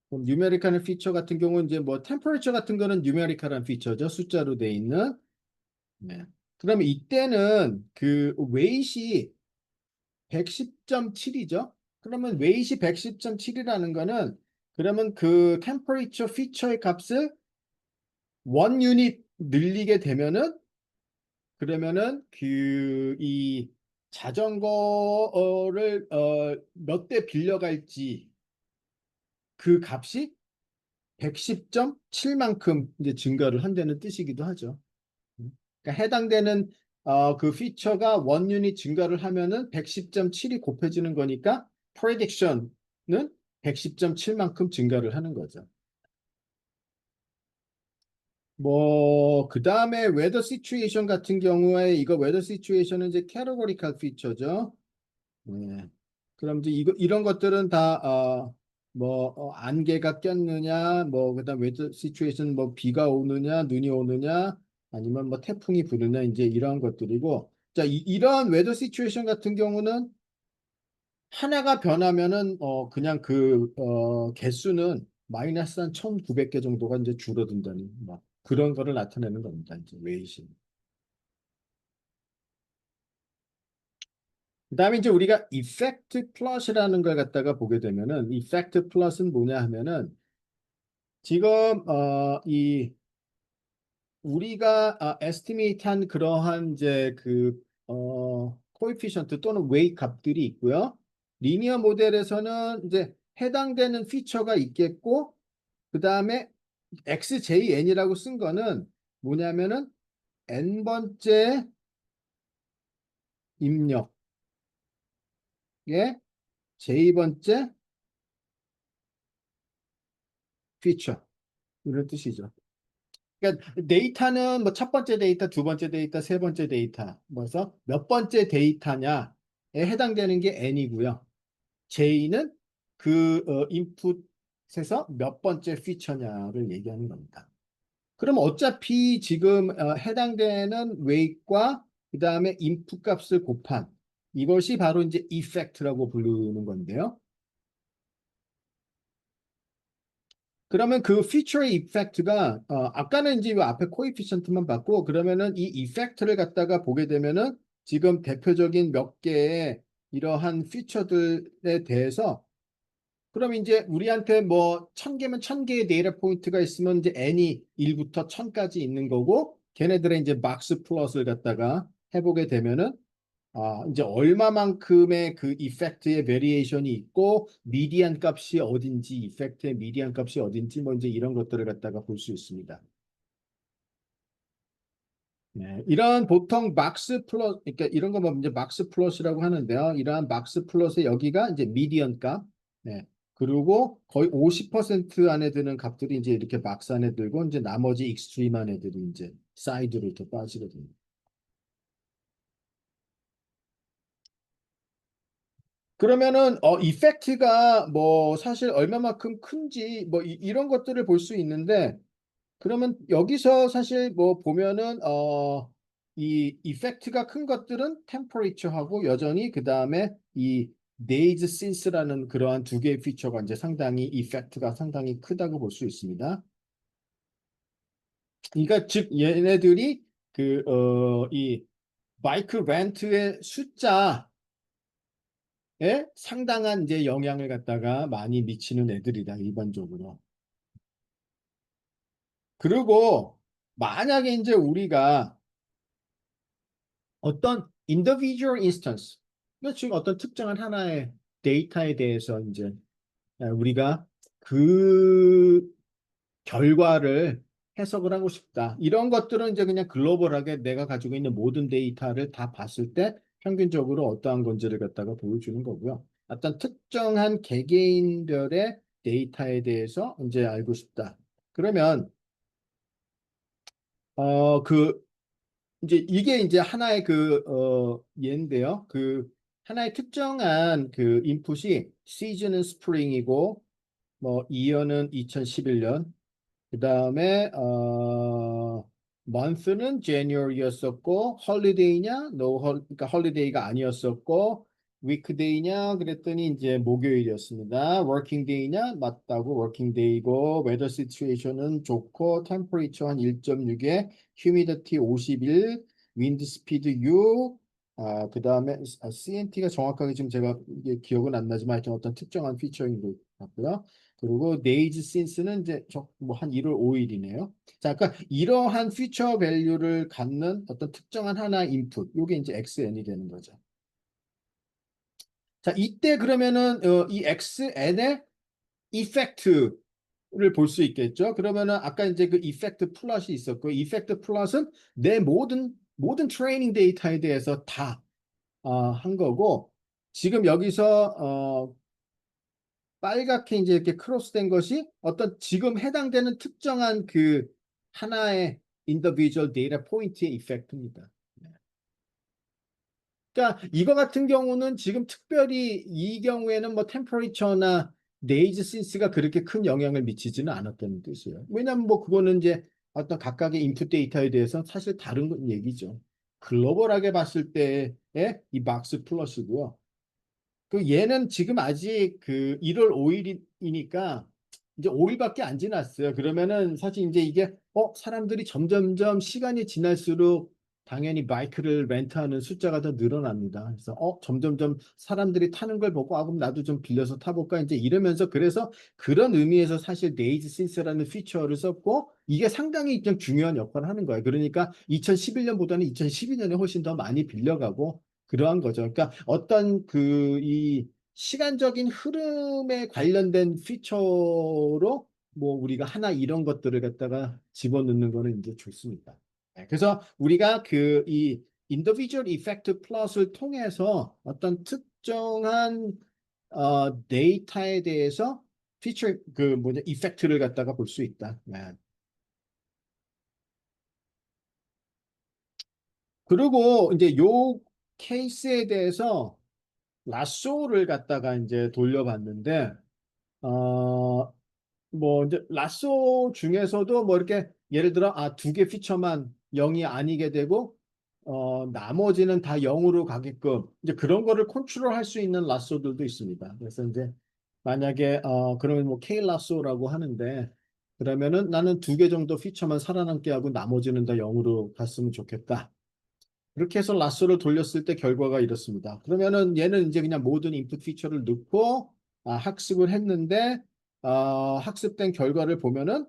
S1: 그럼 뉴메리컬한 피처 같은 경우는 이제 뭐 템퍼레처 같은 거는 뉴메리컬한 피처죠. 숫자로 돼 있는. 네. 그러면 이때는 그 웨이시 110.7이죠. 그러면 웨이시 110.7이라는 거는 그러면 그 템퍼레처 피처의 값을 원 유닛 늘리게 되면은 그러면은 그 이 자전거를 몇 대 빌려갈지 그 값이 110.7만큼 이제 증가를 한다는 뜻이기도 하죠. 그러니까 해당되는 그 피처가 원 유닛 증가를 하면은 110.7이 곱해지는 거니까 prediction은 110.7만큼 증가를 하는 거죠. 뭐, 그 다음에 웨더 시츄에이션 같은 경우에 이거 웨더 시츄에이션은 이제 캐테고리컬 피처죠. 네. 그럼 이제 이런 것들은 다, 뭐, 안개가 꼈느냐, 뭐, 그다음 웨더 시츄에이션, 뭐, 비가 오느냐, 눈이 오느냐, 아니면 뭐, 태풍이 부느냐, 이제 이런 것들이고, 자, 이런 웨더 시츄에이션 같은 경우는 하나가 변하면은, 그냥 개수는 마이너스 한 1900개 정도가 이제 줄어든다는, 막, 그런 거를 나타내는 겁니다, 이제, 웨이신. 그다음에 이제 우리가 effect plot이라는 걸 갖다가 보게 되면은 effect plot은 뭐냐 하면은 지금 이 우리가 estimate한 그러한 이제 coefficient 또는 weight 값들이 있고요. 리니어 모델에서는 이제 해당되는 피처가 있겠고 그다음에 XJN이라고 쓴 거는 뭐냐면은 n번째 입력의 J번째 피처 이런 뜻이죠. 그러니까 데이터는 뭐 첫 번째 데이터, 두 번째 데이터, 세 번째 데이터, 뭐서 몇 번째 데이터냐에 해당되는 게 n이고요. j는 인풋에서 몇 번째 피처냐를 얘기하는 겁니다. 그럼 어차피 지금 해당되는 weight과 그 다음에 인풋 값을 곱한 이것이 바로 이제 effect라고 부르는 건데요. 그러면 그 feature의 effect가 아까는 이제 이 앞에 코에피션트만 봤고 그러면은 이 effect를 갖다가 보게 되면은 지금 대표적인 몇 개의 이러한 피처들에 대해서 그럼 이제 우리한테 뭐 1000개면 1000개의 데이터 포인트가 있으면 이제 n이 1부터 1000까지 있는 거고 걔네들의 이제 막스 플롯을 갖다가 해보게 되면은 이제 얼마만큼의 그 이펙트의 베리에이션이 있고 미디안 값이 어딘지 이펙트의 미디안 값이 어딘지 뭐 이제 이런 것들을 갖다가 볼 수 있습니다. 네, 이런 보통 막스 플롯 그러니까 이런 거 뭐 이제 막스 플롯이라고 하는데요. 이러한 막스 플롯의 여기가 이제 미디안 값. 네. 그리고 거의 50% 안에 드는 값들이 이제 이렇게 막스 안에 들고 이제 나머지 익스트림한 애들이 이제 사이드로 이렇게 빠지게 됩니다. 그러면은 이펙트가 뭐 사실 얼마만큼 큰지 뭐 이런 것들을 볼 수 있는데 그러면 여기서 사실 뭐 보면은 이 이펙트가 큰 것들은 템퍼레이처하고 여전히 그 다음에 이 days since라는 그러한 두 개의 피처가 이제 상당히 이펙트가 상당히 크다고 볼 수 있습니다. 그러니까 즉 얘네들이 이 바이크 렌트의 숫자에 상당한 이제 영향을 갖다가 많이 미치는 애들이다 일반적으로. 그리고 만약에 이제 우리가 어떤 individual instance, 그러니까 즉 어떤 특정한 하나의 데이터에 대해서 이제 우리가 그 결과를 해석을 하고 싶다. 이런 것들은 이제 그냥 글로벌하게 내가 가지고 있는 모든 데이터를 다 봤을 때 평균적으로 어떠한 건지를 갖다가 보여주는 거고요. 어떤 특정한 개개인별의 데이터에 대해서 이제 알고 싶다. 그러면 그 이제 이게 이제 하나의 예인데요. 그 하나의 특정한 그 인풋이 시즌은 스프링이고 뭐 이어는 2011년 그 다음에 month는 January였었고 holiday,냐 그러니까 holiday가 아니었었고 weekday냐 그랬더니 이제 목요일이었습니다. working day냐 맞다고 working day고 weather situation은 좋고 temperature 한 1.6에 humidity 51 wind speed 6 그 다음에 CNT가 정확하게 지금 제가 이게 기억은 안 나지만 하여튼 어떤 특정한 피처인 것 같고요. 그리고 days since는 이제 뭐한 1월 5일이네요. 자, 그러니까 이러한 퓨처 밸류를 갖는 어떤 특정한 하나의 인풋, 요게 이제 xn이 되는 거죠. 자, 이때 그러면은 이 xn의 이펙트를 볼 수 있겠죠. 그러면은 아까 이제 그 이펙트 플롯이 있었고, 이펙트 플롯은 내 모든 트레이닝 데이터에 대해서 다 한 거고, 지금 여기서 빨갛게 이제 이렇게 크로스된 것이 어떤 지금 해당되는 특정한 그 하나의 individual data 포인트의 이펙트입니다. 그러니까 이거 같은 경우는 지금 특별히 이 경우에는 뭐 템퍼레이처나 데이즈 신스가 그렇게 큰 영향을 미치지는 않았다는 뜻이에요. 왜냐하면 뭐 그거는 이제 어떤 각각의 인풋 데이터에 대해서 사실 다른 얘기죠. 글로벌하게 봤을 때의 이 박스 플러스고요. 그 얘는 지금 아직 그 1월 5일이니까 이제 5일밖에 안 지났어요. 그러면은 사실 이제 이게 사람들이 점점점 시간이 지날수록 당연히 바이크를 렌트하는 숫자가 더 늘어납니다. 그래서 점점점 사람들이 타는 걸 보고 그럼 나도 좀 빌려서 타볼까 이제 이러면서 그래서 그런 의미에서 사실 데이즈 신스라는 피처를 썼고 이게 상당히 좀 중요한 역할을 하는 거예요. 그러니까 2011년보다는 2012년에 훨씬 더 많이 빌려가고 그러한 거죠. 그러니까 어떤 이 시간적인 흐름에 관련된 피처로 뭐 우리가 하나 이런 것들을 갖다가 집어넣는 거는 이제 좋습니다. 네, 그래서 우리가 이 individual effect 플롯을 통해서 어떤 특정한 데이터에 대해서 피처 그 뭐냐 이펙트를 갖다가 볼 수 있다. 네. 그리고 이제 요 케이스에 대해서 라쏘를 갖다가 이제 돌려봤는데 어 뭐 이제 라쏘 중에서도 뭐 이렇게 예를 들어 두 개 피처만 0이 아니게 되고 나머지는 다 0으로 가게끔 이제 그런 거를 컨트롤할 수 있는 라쏘들도 있습니다. 그래서 이제 만약에 그러면 뭐 K 라쏘라고 하는데 그러면은 나는 두 개 정도 피처만 살아남게 하고 나머지는 다 0으로 갔으면 좋겠다. 이렇게 해서 라쏘를 돌렸을 때 결과가 이렇습니다. 그러면은 얘는 이제 그냥 모든 인풋 피처를 넣고 학습을 했는데 학습된 결과를 보면은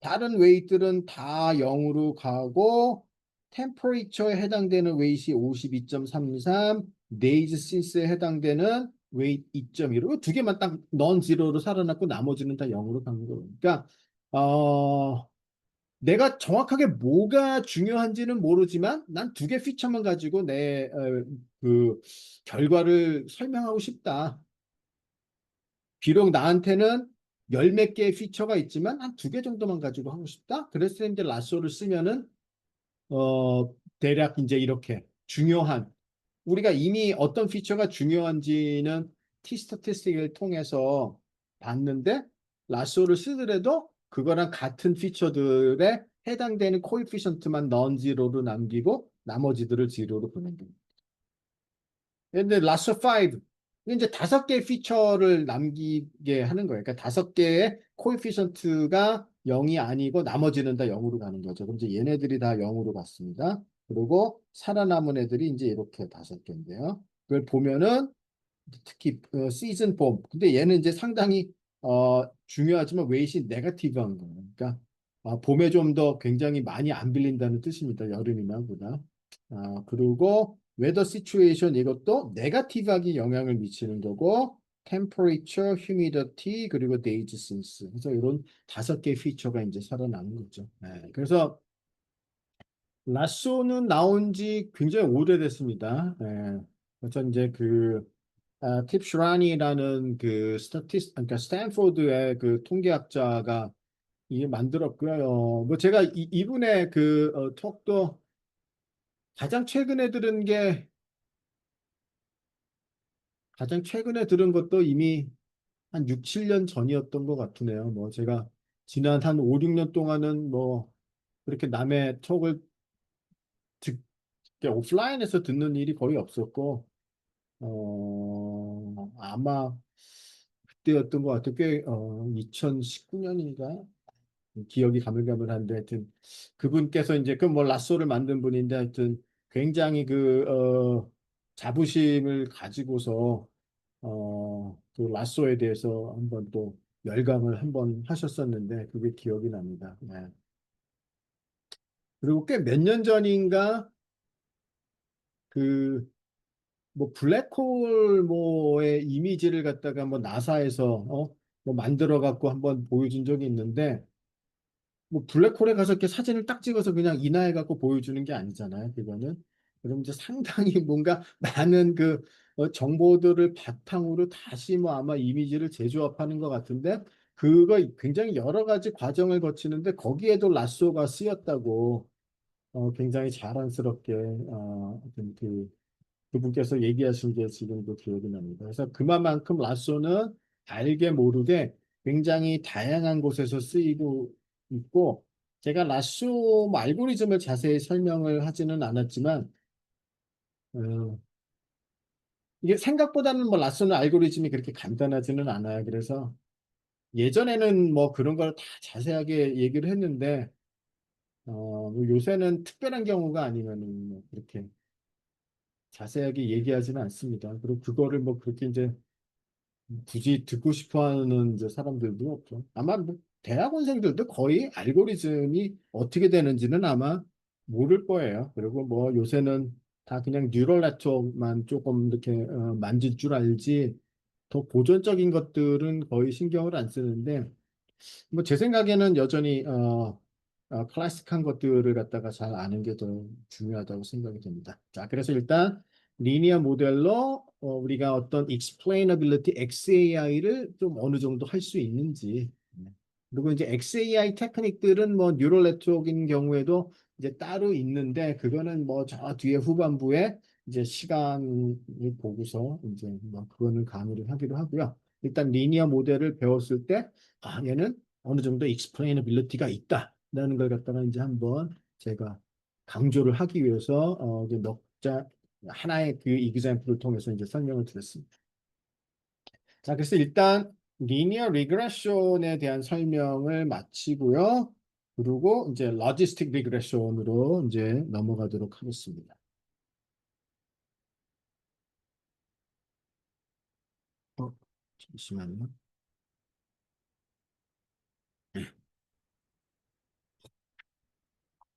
S1: 다른 웨이트들은 다 0으로 가고 템퍼레이처에 해당되는 웨이트이 52.33, 데이즈 신스에 해당되는 웨이트 2.15. 두 개만 딱 넌지로로 살아났고 나머지는 다 0으로 간 거예요. 그러니까 내가 정확하게 뭐가 중요한지는 모르지만 난 두 개 피처만 가지고 내 그 결과를 설명하고 싶다. 비록 나한테는 열 몇 개의 피처가 있지만 한 두 개 정도만 가지고 하고 싶다. 그랬을 때 이제 라쏘를 쓰면은 대략 이제 이렇게 중요한 우리가 이미 어떤 피처가 중요한지는 T-스태티스틱을 통해서 봤는데 라쏘를 쓰더라도 그거랑 같은 피처들에 해당되는 코에피션트만 넌지로로 남기고 나머지들을 지로로 보낸다. 근데 라쏘 5 이제 5개의 피처를 남기게 하는 거예요. 그러니까 5개의 코에피션트가 0이 아니고 나머지는 다 0으로 가는 거죠. 그럼 이제 얘네들이 다 0으로 갔습니다. 그리고 살아남은 애들이 이제 이렇게 5개인데요. 그걸 보면은 특히 시즌 봄. 근데 얘는 이제 상당히 중요하지만 웨이시 네거티브한 거예요. 그러니까 봄에 좀 더 굉장히 많이 안 빌린다는 뜻입니다. 여름이나 보다. 그리고 웨더 시츄에이션 이것도 네거티브하게 영향을 미치는 거고 temperature, humidity 그리고 days since. 그래서 이런 5개 피처가 이제 살아나는 거죠. 네, 그래서 라쏘는 나온 지 굉장히 오래됐습니다. 네, 그래서 이제 팁 슈라니라는 그러니까 스탠포드의 그 통계학자가 이게 만들었고요. 뭐 제가 이분의 톡도 가장 최근에 들은 게 가장 최근에 들은 것도 이미 한 6, 7년 전이었던 것 같으네요. 뭐 제가 지난 한 5, 6년 동안은 뭐 그렇게 남의 톡을 듣, 오프라인에서 듣는 일이 거의 없었고, 아마 그때였던 것 같아요. 2019년인가? 기억이 가물가물한데 하여튼 그분께서 이제 그 뭐 라쏘를 만든 분인데 하여튼 굉장히 자부심을 가지고서 그 라쏘에 대해서 한번 또 열강을 한번 하셨었는데 그게 기억이 납니다. 네. 그리고 꽤 몇 년 전인가 그 뭐 블랙홀 뭐의 이미지를 갖다가 뭐 나사에서 뭐 만들어 갖고 한번 보여준 적이 있는데 뭐 블랙홀에 가서 이렇게 사진을 딱 찍어서 그냥 인화해 갖고 보여주는 게 아니잖아요. 그거는. 그럼 이제 상당히 뭔가 많은 정보들을 바탕으로 다시 뭐 아마 이미지를 재조합하는 것 같은데 그거 굉장히 여러 가지 과정을 거치는데 거기에도 라쏘가 쓰였다고 굉장히 자랑스럽게 어떤 그분께서 얘기하신 게 지금도 기억이 납니다. 그래서 그만큼 라쏘는 알게 모르게 굉장히 다양한 곳에서 쓰이고 있고, 제가 라쏘 뭐 알고리즘을 자세히 설명을 하지는 않았지만, 어, 이게 생각보다는 뭐 라쏘는 알고리즘이 그렇게 간단하지는 않아요. 그래서 예전에는 뭐 그런 걸 다 자세하게 얘기를 했는데, 뭐 요새는 특별한 경우가 아니면은 뭐 그렇게 자세하게 얘기하지는 않습니다. 그리고 그거를 뭐 그렇게 이제 굳이 듣고 싶어 하는 이제 사람들도 없죠. 아마 뭐 대학원생들도 거의 알고리즘이 어떻게 되는지는 아마 모를 거예요. 그리고 뭐 요새는 다 그냥 뉴럴 네트워크만 조금 이렇게 만질 줄 알지 더 고전적인 것들은 거의 신경을 안 쓰는데 뭐 제 생각에는 여전히 클래식한 것들을 갖다가 잘 아는 게 더 중요하다고 생각이 됩니다. 자, 그래서 일단 리니어 모델로 우리가 어떤 explainability XAI를 좀 어느 정도 할 수 있는지 네. 그리고 이제 XAI 테크닉들은 뭐 뉴럴 네트워크인 경우에도 이제 따로 있는데 그거는 뭐 저 뒤에 후반부에 이제 시간을 보고서 이제 뭐 그거는 강의를 하기로 하고요. 일단 리니어 모델을 배웠을 때 얘는 어느 정도 explainability가 있다라는 걸 갖다가 이제 한번 제가 강조를 하기 위해서 이제 하나의 그 example을 통해서 이제 설명을 드렸습니다. 자, 그래서 일단 리니어 리그레션에 대한 설명을 마치고요. 그리고 이제 로지스틱 리그레션으로 이제 넘어가도록 하겠습니다. 어, 잠시만요.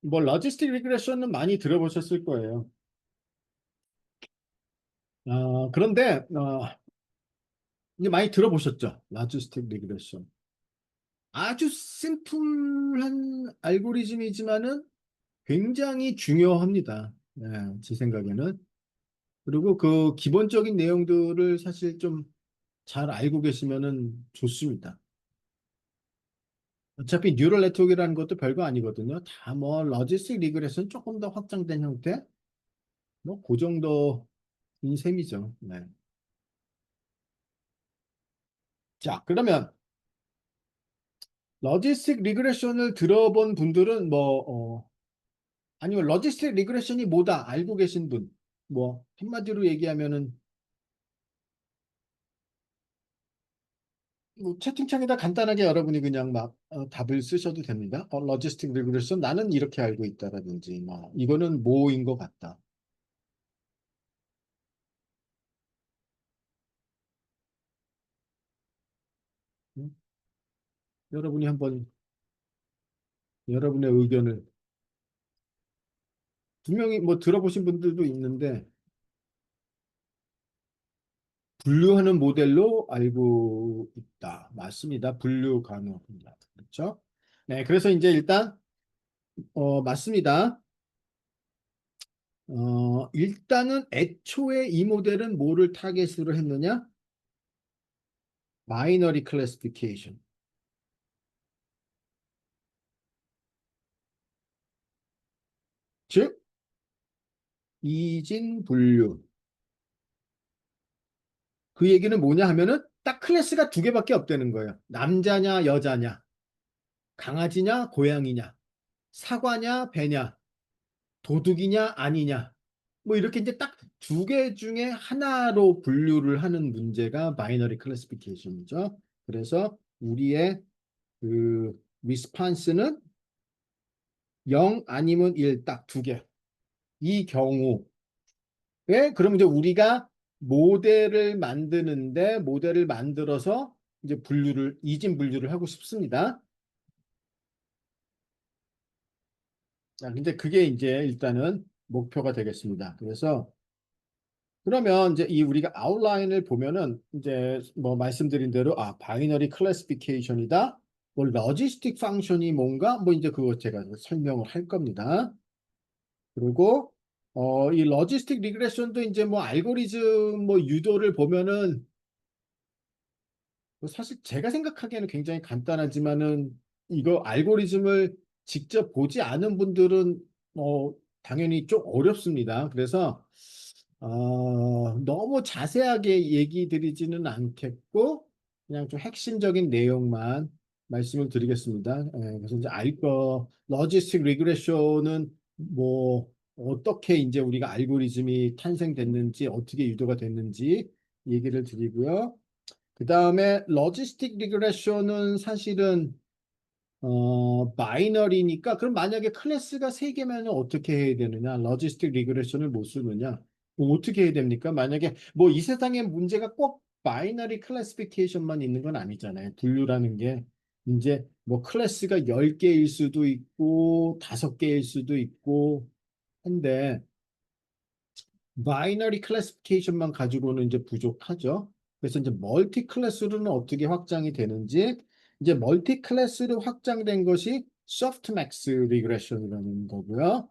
S1: 뭐 로지스틱 리그레션은 많이 들어보셨을 거예요. 그런데 이제 많이 들어보셨죠? 로지스틱 리그레션. 아주 심플한 알고리즘이지만은 굉장히 중요합니다. 네, 제 생각에는. 그리고 그 기본적인 내용들을 사실 좀 잘 알고 계시면은 좋습니다. 어차피 뉴럴 네트워크라는 것도 별거 아니거든요. 다 뭐 로지스틱 리그레션 조금 더 확장된 형태, 뭐 그 정도 셈이죠. 네. 자, 그러면 러지스틱 리그레션을 들어본 분들은 아니면 러지스틱 리그레션이 뭐다 알고 계신 분, 한마디로 얘기하면은 채팅창에다 간단하게 여러분이 그냥 막 답을 쓰셔도 됩니다. 러지스틱 리그레션 나는 이렇게 알고 있다라든지, 이거는 뭐인 것 같다. 음? 여러분이 한번 여러분의 의견을 분명히 들어보신 분들도 있는데 분류하는 모델로 알고 있다. 맞습니다. 분류 가능합니다. 그렇죠? 네, 그래서 이제 일단 맞습니다. 일단은 애초에 이 모델은 뭐를 타겟으로 했느냐? 바이너리 클래시피케이션. 즉 이진 분류. 그 얘기는 뭐냐 하면은 딱 클래스가 두 개밖에 없다는 거예요. 남자냐 여자냐, 강아지냐 고양이냐, 사과냐 배냐, 도둑이냐 아니냐. 이렇게 이제 딱 두 개 중에 하나로 분류를 하는 문제가 바이너리 클래시피케이션이죠. 그래서 우리의 그 리스판스는 0 아니면 1 딱 두 개. 이 경우에 그럼 이제 우리가 모델을 만들어서 이제 이진 분류를 하고 싶습니다. 자, 근데 그게 이제 일단은 목표가 되겠습니다. 그래서 그러면 이제 이 우리가 아웃라인을 보면은 이제 말씀드린 대로 바이너리 클래시피케이션이다. 러지스틱 펑션이 뭔가 이제 그거 제가 설명을 할 겁니다. 그리고 이 러지스틱 리그레션도 이제 알고리즘 유도를 보면은 사실 제가 생각하기에는 굉장히 간단하지만은 이거 알고리즘을 직접 보지 않은 분들은 당연히 좀 어렵습니다. 그래서 너무 자세하게 얘기 드리지는 않겠고 그냥 좀 핵심적인 내용만 말씀을 드리겠습니다. 그래서 이제 러지스틱 리그레션은 어떻게 이제 우리가 알고리즘이 탄생됐는지 어떻게 유도가 됐는지 얘기를 드리고요. 그 다음에 로지스틱 리그레션은 사실은 바이너리니까 그럼 만약에 클래스가 세 개면 어떻게 해야 되느냐? 로지스틱 리그레션을 못 쓰느냐? 어떻게 해야 됩니까? 만약에 이 세상에 문제가 꼭 바이너리 클래시피케이션만 있는 건 아니잖아요. 분류라는 게 이제 클래스가 10개일 수도 있고 5개일 수도 있고 한데 바이너리 클래시피케이션만 가지고는 이제 부족하죠. 그래서 이제 멀티 클래스로는 어떻게 확장이 되는지 이제 멀티 클래스로 확장된 것이 소프트맥스 리그레션이라는 거고요.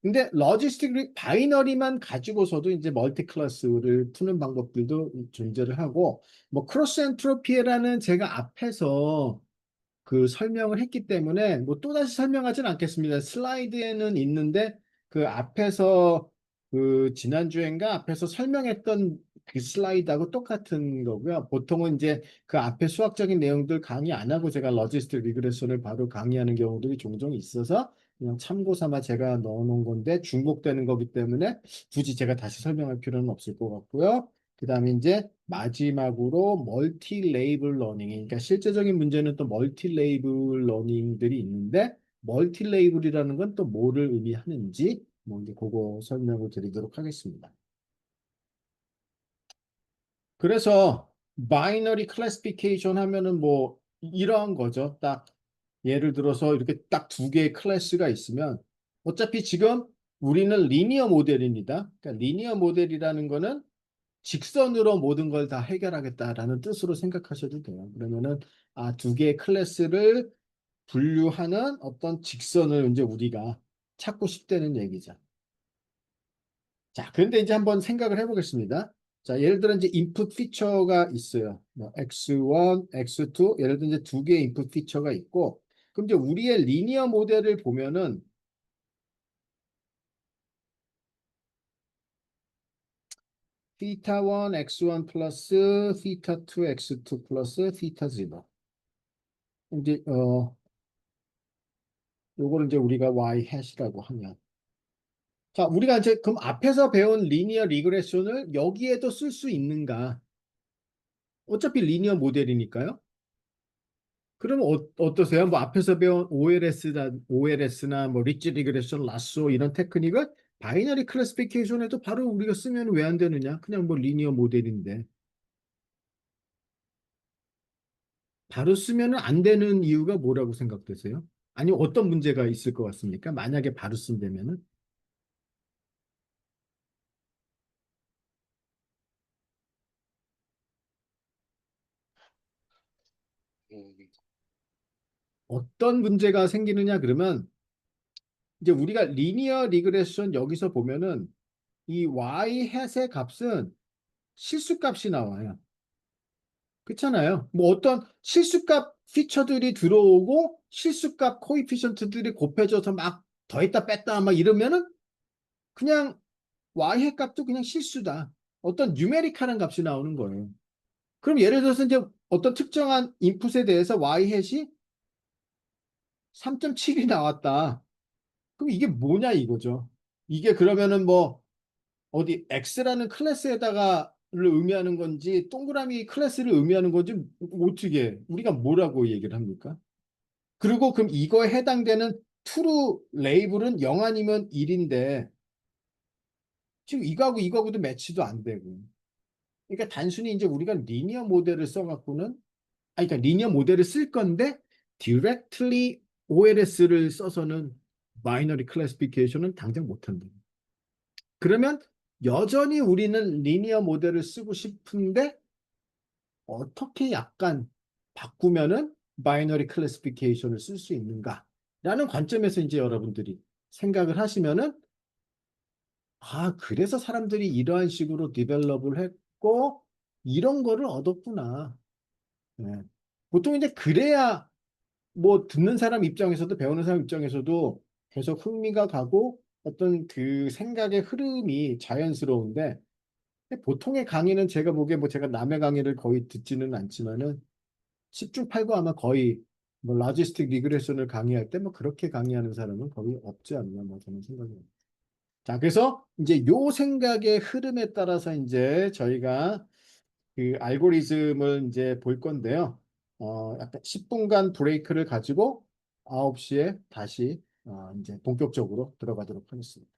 S1: 근데 로지스틱 바이너리만 가지고서도 이제 멀티 클래스를 푸는 방법들도 존재를 하고 크로스 엔트로피라는 제가 앞에서 그 설명을 했기 때문에 또다시 설명하지는 않겠습니다. 슬라이드에는 있는데 그 앞에서 그 지난주엔가 앞에서 설명했던 그 슬라이드하고 똑같은 거고요. 보통은 이제 그 앞에 수학적인 내용들 강의 안 하고 제가 러지스틱 리그레션을 바로 강의하는 경우들이 종종 있어서 그냥 참고 삼아 제가 넣어놓은 건데 중복되는 거기 때문에 굳이 제가 다시 설명할 필요는 없을 것 같고요. 그 다음에 이제 마지막으로 멀티 레이블 러닝. 그러니까 실제적인 문제는 또 멀티 레이블 러닝들이 있는데 멀티 레이블이라는 건 또 뭐를 의미하는지 이제 그거 설명을 드리도록 하겠습니다. 그래서 바이너리 클래시피케이션 하면은 이런 거죠. 딱 예를 들어서 이렇게 딱 두 개의 클래스가 있으면 어차피 지금 우리는 리니어 모델입니다. 그러니까 리니어 모델이라는 거는 직선으로 모든 걸 다 해결하겠다라는 뜻으로 생각하셔도 돼요. 그러면은 두 개의 클래스를 분류하는 어떤 직선을 이제 우리가 찾고 싶다는 얘기죠. 자, 그런데 이제 한번 생각을 해보겠습니다. 자, 예를 들어 이제 인풋 피처가 있어요. X1, X2, 예를 들어 이제 두 개의 인풋 피처가 있고, 그럼 이제 우리의 리니어 모델을 보면은 theta 1 x1 플러스 theta 2 x2 플러스 theta 0. 이제 요거를 이제 우리가 y hat이라고 하면 자, 우리가 이제 그럼 앞에서 배운 리니어 리그레션을 여기에도 쓸 수 있는가? 어차피 리니어 모델이니까요. 그럼 어떠세요? 뭐 앞에서 배운 OLS나 뭐 리치 리그레션, 라sso 이런 테크닉을 바이너리 클래시피케이션에도 바로 우리가 쓰면 왜 안 되느냐? 그냥 뭐 리니어 모델인데 바로 쓰면 안 되는 이유가 뭐라고 생각되세요? 아니면 어떤 문제가 있을 것 같습니까? 만약에 바로 쓴다면은
S2: 음,
S1: 어떤 문제가 생기느냐 그러면 이제 우리가 리니어 리그레션 여기서 보면은 이 y 햇의 값은 실수값이 나와요. 그렇잖아요. 뭐 어떤 실수값 피처들이 들어오고 실수값 코이피션트들이 곱해져서 막 더했다 뺐다 막 이러면은 그냥 y의 값도 그냥 실수다. 어떤 뉴메리컬한 값이 나오는 거예요. 그럼 예를 들어서 이제 어떤 특정한 인풋에 대해서 y 햇이 3.7이 나왔다. 그럼 이게 뭐냐 이거죠. 이게 그러면은 뭐 어디 X라는 클래스에다가를 의미하는 건지 동그라미 클래스를 의미하는 건지 어떻게 우리가 뭐라고 얘기를 합니까? 그리고 그럼 이거에 해당되는 true 레이블은 0 아니면 1인데 지금 이거하고도 매치도 안 되고 그러니까 단순히 이제 우리가 리니어 모델을 써갖고는 그러니까 리니어 모델을 쓸 건데 directly OLS를 써서는 바이너리 클래시피케이션은 당장 못한다. 그러면 여전히 우리는 리니어 모델을 쓰고 싶은데 어떻게 약간 바꾸면은 바이너리 클래시피케이션을 쓸 수 있는가? 라는 관점에서 이제 여러분들이 생각을 하시면은 그래서 사람들이 이러한 식으로 디벨롭을 했고 이런 거를 얻었구나. 네. 보통 이제 그래야 뭐 듣는 사람 입장에서도 배우는 사람 입장에서도 계속 흥미가 가고 어떤 그 생각의 흐름이 자연스러운데 근데 보통의 강의는 제가 보기에 뭐 제가 남의 강의를 거의 듣지는 않지만은 10중 8구 아마 거의 뭐 라지스틱 리그레션을 강의할 때 뭐 그렇게 강의하는 사람은 거의 없지 않나 뭐 저는 생각해요. 자, 그래서 이제 요 생각의 흐름에 따라서 이제 저희가 그 알고리즘을 이제 볼 건데요. 약간 10분간 브레이크를 가지고 9시에 다시 이제 본격적으로 들어가도록 하겠습니다.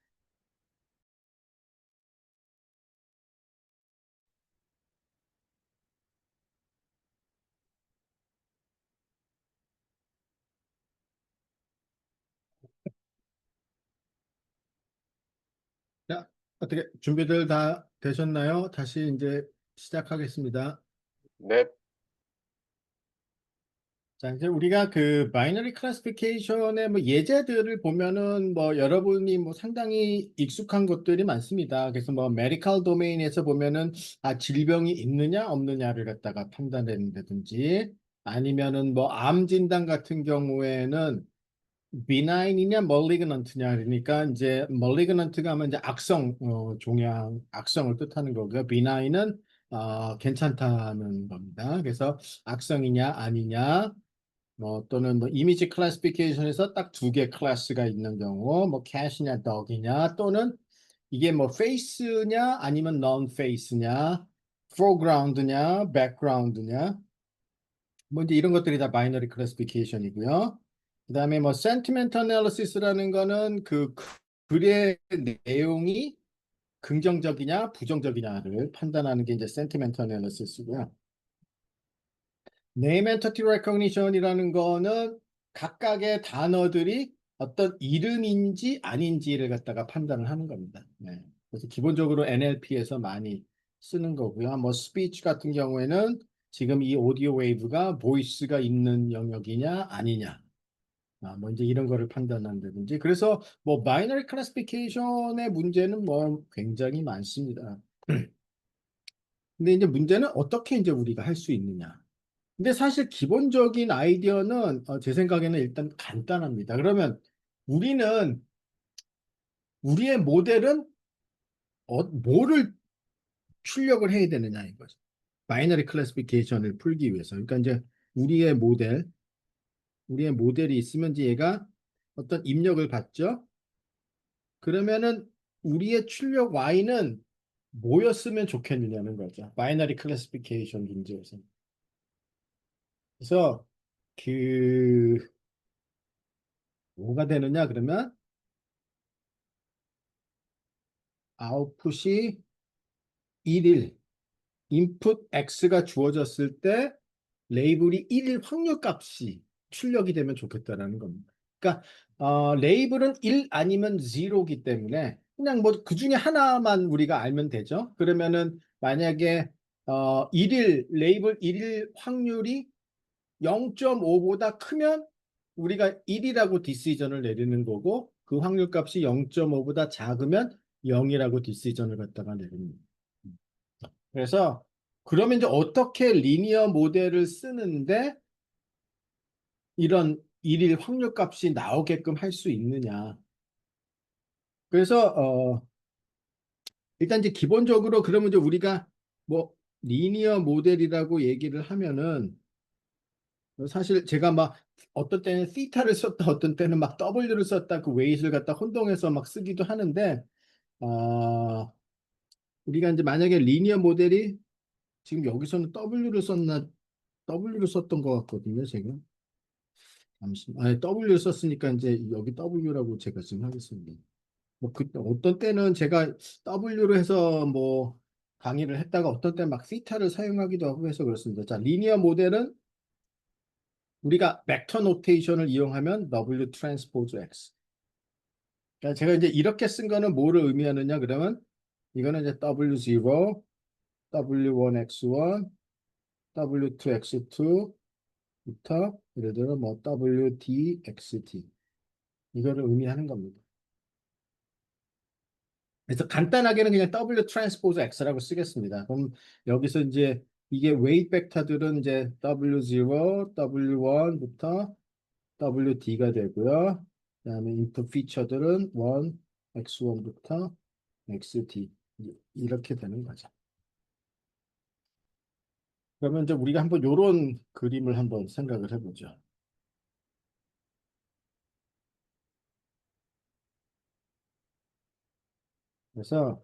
S1: 자, 어떻게 준비들 다 되셨나요? 다시 이제 시작하겠습니다.
S2: 네.
S1: 자, 이제 우리가 그 바이너리 클래시피케이션의 뭐 예제들을 보면은 뭐 여러분이 뭐 상당히 익숙한 것들이 많습니다. 그래서 뭐 메디컬 도메인에서 보면은 질병이 있느냐 없느냐를 갖다가 판단한다든지 아니면은 뭐 암 진단 같은 경우에는 비나인이냐 멀리그넌트냐 그러니까 이제 멀리그넌트가 하면 이제 악성 종양 악성을 뜻하는 거고요. 비나인은 괜찮다는 겁니다. 그래서 악성이냐 아니냐 뭐 또는 뭐 이미지 클래시피케이션에서 딱 두 개 클래스가 있는 경우 뭐 cat이냐 dog이냐 또는 이게 뭐 face냐 아니면 non-face냐 foreground냐 background냐 뭐 이제 이런 것들이 다 바이너리 클래시피케이션이고요. 그다음에 뭐 sentiment analysis라는 거는 그 글의 내용이 긍정적이냐 부정적이냐를 판단하는 게 이제 sentiment analysis고요. Name Entity Recognition이라는 거는 각각의 단어들이 어떤 이름인지 아닌지를 갖다가 판단을 하는 겁니다. 네. 그래서 기본적으로 NLP에서 많이 쓰는 거고요. 뭐 스피치 같은 경우에는 지금 이 오디오 웨이브가 보이스가 있는 영역이냐 아니냐. 뭐 이제 이런 거를 판단한다든지. 그래서 뭐 바이너리 클래시피케이션의 문제는 뭐 굉장히 많습니다. 근데 이제 문제는 어떻게 이제 우리가 할 수 있느냐. 근데 사실 기본적인 아이디어는 제 생각에는 일단 간단합니다. 그러면 우리는 우리의 모델은 뭐를 출력을 해야 되느냐 이거죠. 바이너리 클래시피케이션을 풀기 위해서. 그러니까 이제 우리의 모델, 우리의 모델이 있으면 이제 얘가 어떤 입력을 받죠. 그러면은 우리의 출력 y는 뭐였으면 좋겠느냐는 거죠. 바이너리 클래시피케이션 문제에서. 그래서 그 뭐가 되느냐 그러면 아웃풋이 1일 인풋 x가 주어졌을 때 레이블이 1일 확률 값이 출력이 되면 좋겠다라는 겁니다. 그러니까 레이블은 1 아니면 0기 때문에 그냥 뭐 그 중에 하나만 우리가 알면 되죠. 그러면은 만약에 1일 레이블 1일 확률이 0.5보다 크면 우리가 1이라고 디시전을 내리는 거고 그 확률 값이 0.5보다 작으면 0이라고 디시전을 갖다가 내립니다. 그래서 그러면 이제 어떻게 리니어 모델을 쓰는데 이런 일일 확률 값이 나오게끔 할 수 있느냐. 그래서 일단 이제 기본적으로 그러면 이제 우리가 뭐 리니어 모델이라고 얘기를 하면은 사실 제가 막 어떤 때는 시타를 썼다 어떤 때는 막 W를 썼다 그 웨이트를 갖다 혼동해서 막 쓰기도 하는데 어, 우리가 이제 만약에 리니어 모델이 지금 여기서는 W를 썼나 W를 썼던 것 같거든요 제가 잠시만 아니 W를 썼으니까 이제 여기 W라고 제가 지금 하겠습니다 뭐 그 어떤 때는 제가 W로 해서 뭐 강의를 했다가 어떤 때는 막 시타를 사용하기도 하고 해서 그렇습니다 자 리니어 모델은 우리가 벡터 노테이션을 이용하면 W 트랜스포즈 X. 그러니까 제가 이제 이렇게 쓴 거는 뭐를 의미하느냐 그러면 이거는 이제 W0, W1X1, W2X2부터 예를 들어 뭐 WDXT 이거를 의미하는 겁니다. 그래서 간단하게는 그냥 W 트랜스포즈 X라고 쓰겠습니다. 그럼 여기서 이제 이게 웨이트 벡터들은 이제 W0, W1부터 WD가 되고요. 그다음에 인풋 피처들은 1, X1부터 XD 이렇게 되는 거죠. 그러면 이제 우리가 한번 요런 그림을 한번 생각을 해보죠. 그래서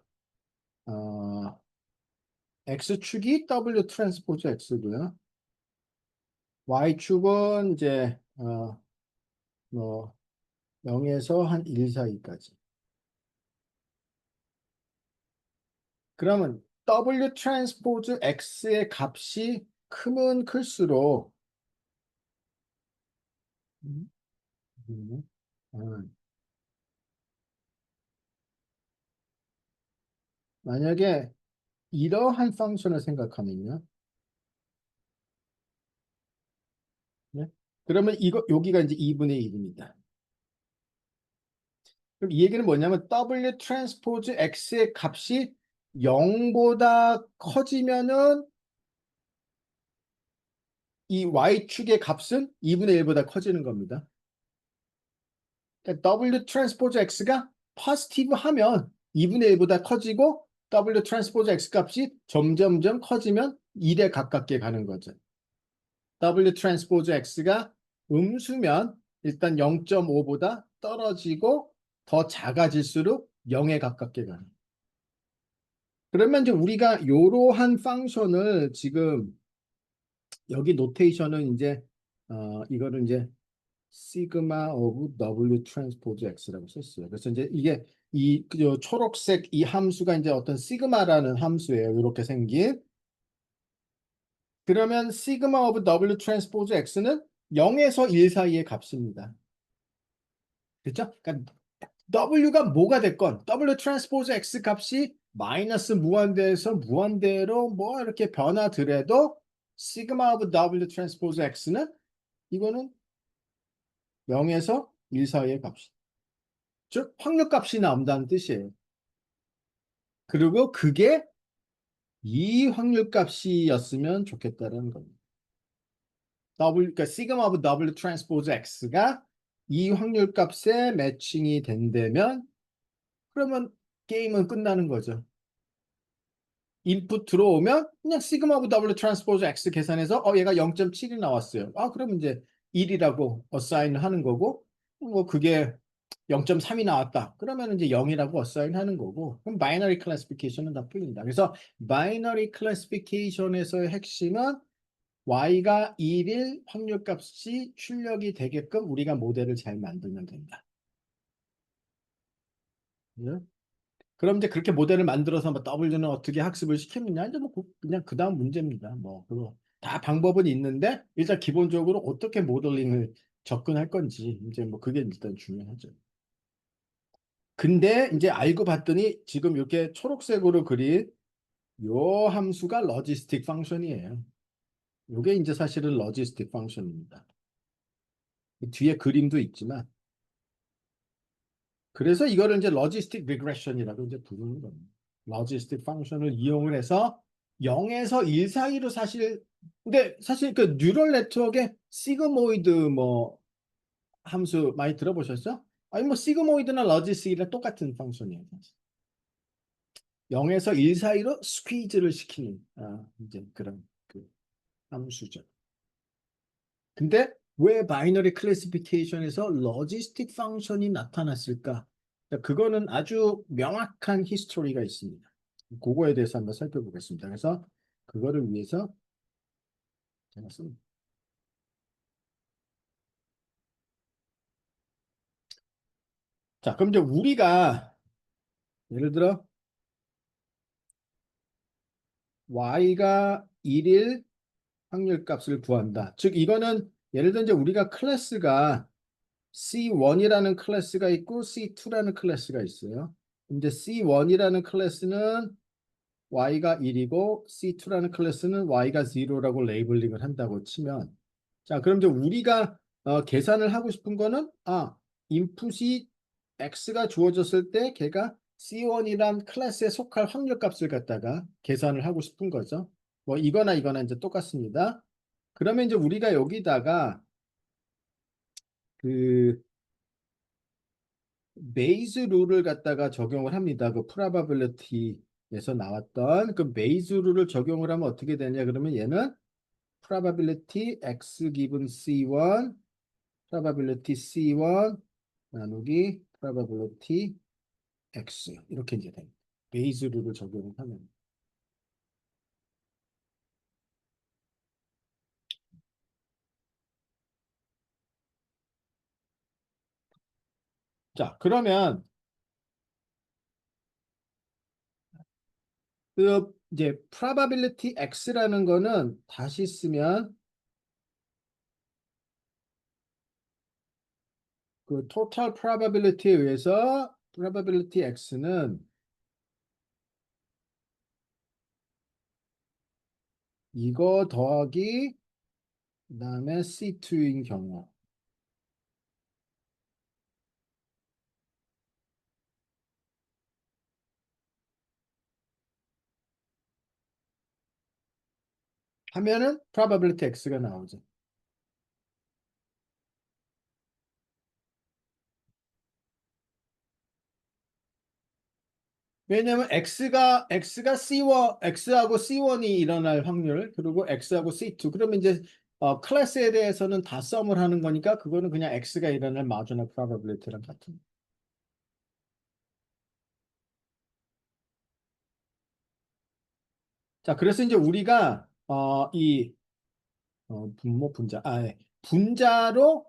S1: X축이 W 트랜스포즈 X고요. Y축은 이제 뭐 0에서 한 1 사이까지. 그러면 W 트랜스포즈 X의 값이 크면 클수록 음, 음, 만약에 이러한 펑션을 생각하면요. 네? 그러면 이거 여기가 이제 2분의 1입니다. 그럼 이 얘기는 뭐냐면 W 트랜스포즈 X의 값이 0보다 커지면은 이 Y축의 값은 2분의 1보다 커지는 겁니다. 그러니까 W 트랜스포즈 X가 포지티브 하면 2분의 1보다 커지고 W 트랜스포즈 X 값이 점점점 커지면 1에 가깝게 가는 거죠. W 트랜스포즈 X가 음수면 일단 0.5보다 떨어지고 더 작아질수록 0에 가깝게 가는. 그러면 이제 우리가 이러한 펑션을 지금 여기 노테이션은 이제 이거를 이제 시그마 오브 W 트랜스포즈 X라고 썼어요. 그래서 이제 이게 이 초록색 이 함수가 이제 어떤 시그마라는 함수예요. 이렇게 생긴. 그러면 시그마 오브 W 트랜스포즈 X는 0에서 1 사이의 값입니다. 그렇죠? 그러니까 W가 뭐가 됐건 W 트랜스포즈 X 값이 마이너스 무한대에서 무한대로 뭐 이렇게 변화더라도 시그마 오브 W 트랜스포즈 X는 이거는 0에서 1 사이의 값이. 즉 확률 값이 나온다는 뜻이에요. 그리고 그게 이 확률 값이었으면 좋겠다는 겁니다. 그러니까 시그마 오브 W 트랜스포즈 X가 이 확률 값에 매칭이 된다면 그러면 게임은 끝나는 거죠. 인풋 들어오면 그냥 시그마 오브 W 트랜스포즈 X 계산해서 얘가 0.7이 나왔어요. 그럼 이제 1이라고 어사인 하는 거고 뭐 그게 0.3이 나왔다. 그러면 이제 0이라고 어사인 하는 거고 그럼 바이너리 클래시피케이션은 다 풀린다. 그래서 바이너리 클래시피케이션에서의 핵심은 y가 1일 확률값이 출력이 되게끔 우리가 모델을 잘 만들면 된다. 예? 그럼 이제 그렇게 모델을 만들어서 뭐 W는 어떻게 학습을 시키느냐 이제 뭐 그냥 그 다음 문제입니다. 뭐 그거 다 방법은 있는데 일단 기본적으로 어떻게 모델링을 접근할 건지 이제 뭐 그게 일단 중요하죠. 근데 이제 알고 봤더니 지금 이렇게 초록색으로 그린 요 함수가 러지스틱 펑션이에요. 요게 이제 사실은 러지스틱 펑션입니다. 그 뒤에 그림도 있지만 그래서 이거를 이제 로지스틱 리그레션이라고 이제 부르는 겁니다. 로지스틱 펑션을 이용을 해서 0에서 1 사이로 사실 근데 사실 그 뉴럴 네트워크의 시그모이드 뭐 함수 많이 들어보셨죠? 아니 뭐 시그모이드나 로지스틱이랑 똑같은 펑션이에요. 사실. 0에서 1 사이로 스퀴즈를 시키는 이제 그런 그 함수죠. 근데 왜 바이너리 클래시피케이션에서 로지스틱 펑션이 나타났을까? 그거는 아주 명확한 히스토리가 있습니다. 그거에 대해서 한번 살펴보겠습니다. 그래서 그거를 위해서 제가 씁니다. 자, 그럼 이제 우리가 예를 들어 y가 1일 확률값을 구한다. 즉 이거는 예를 들어 이제 우리가 클래스가 C1이라는 클래스가 있고 C2라는 클래스가 있어요. 이제 C1이라는 클래스는 y가 1이고 C2라는 클래스는 y가 0라고 레이블링을 한다고 치면 자 그럼 이제 우리가 계산을 하고 싶은 거는 인풋이 x가 주어졌을 때 걔가 C1이란 클래스에 속할 확률값을 갖다가 계산을 하고 싶은 거죠. 뭐 이거나 이거나 이제 똑같습니다. 그러면 이제 우리가 여기다가 그 메이즈 룰을 갖다가 적용을 합니다. 그 프로바빌리티에서 나왔던 그 메이즈 룰을 적용을 하면 어떻게 되냐 그러면 얘는 probability x given c1 probability c1 나누기 probability x 이렇게 이제 됩니다. 메이즈 룰을 적용을 하면 자 그러면 그 이제 probability x라는 거는 다시 쓰면 그 total probability에 의해서 probability x는 이거 더하기 그다음에 C2인 경우 하면은 probability x가 나오죠. 왜냐면 x가 C1 x하고 C1이 일어날 확률 그리고 x하고 C2 그러면 이제 클래스에 대해서는 다 썸을 하는 거니까 그거는 그냥 x가 일어날 마지막 probability랑 같은. 자, 그래서 이제 우리가 이 분모 분자 예. 분자로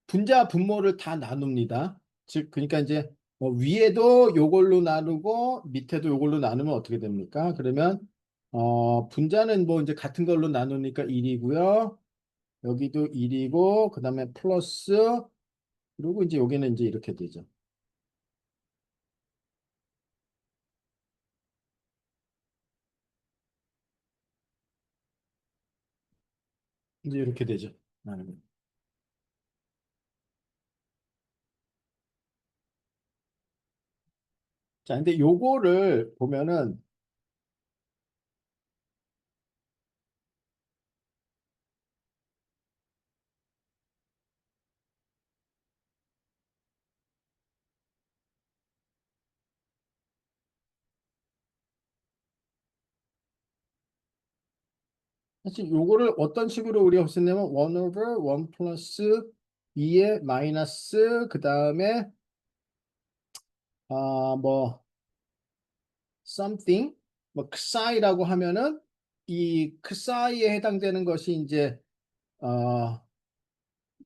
S1: 분자 분모를 다 나눕니다. 즉 그러니까 이제 위에도 요걸로 나누고 밑에도 요걸로 나누면 어떻게 됩니까? 그러면 분자는 뭐 이제 같은 걸로 나누니까 1이고요. 여기도 1이고 그다음에 플러스 그리고 이제 여기는 이제 이렇게 되죠. 이제 이렇게 되죠. 나누면. 자, 근데 요거를 보면은 사실 요거를 어떤 식으로 우리가 쓰냐면 1 over 1 플러스 2의 마이너스 그 다음에 뭐 something 뭐 xi라고 하면은 이 xi에 해당되는 것이 이제 어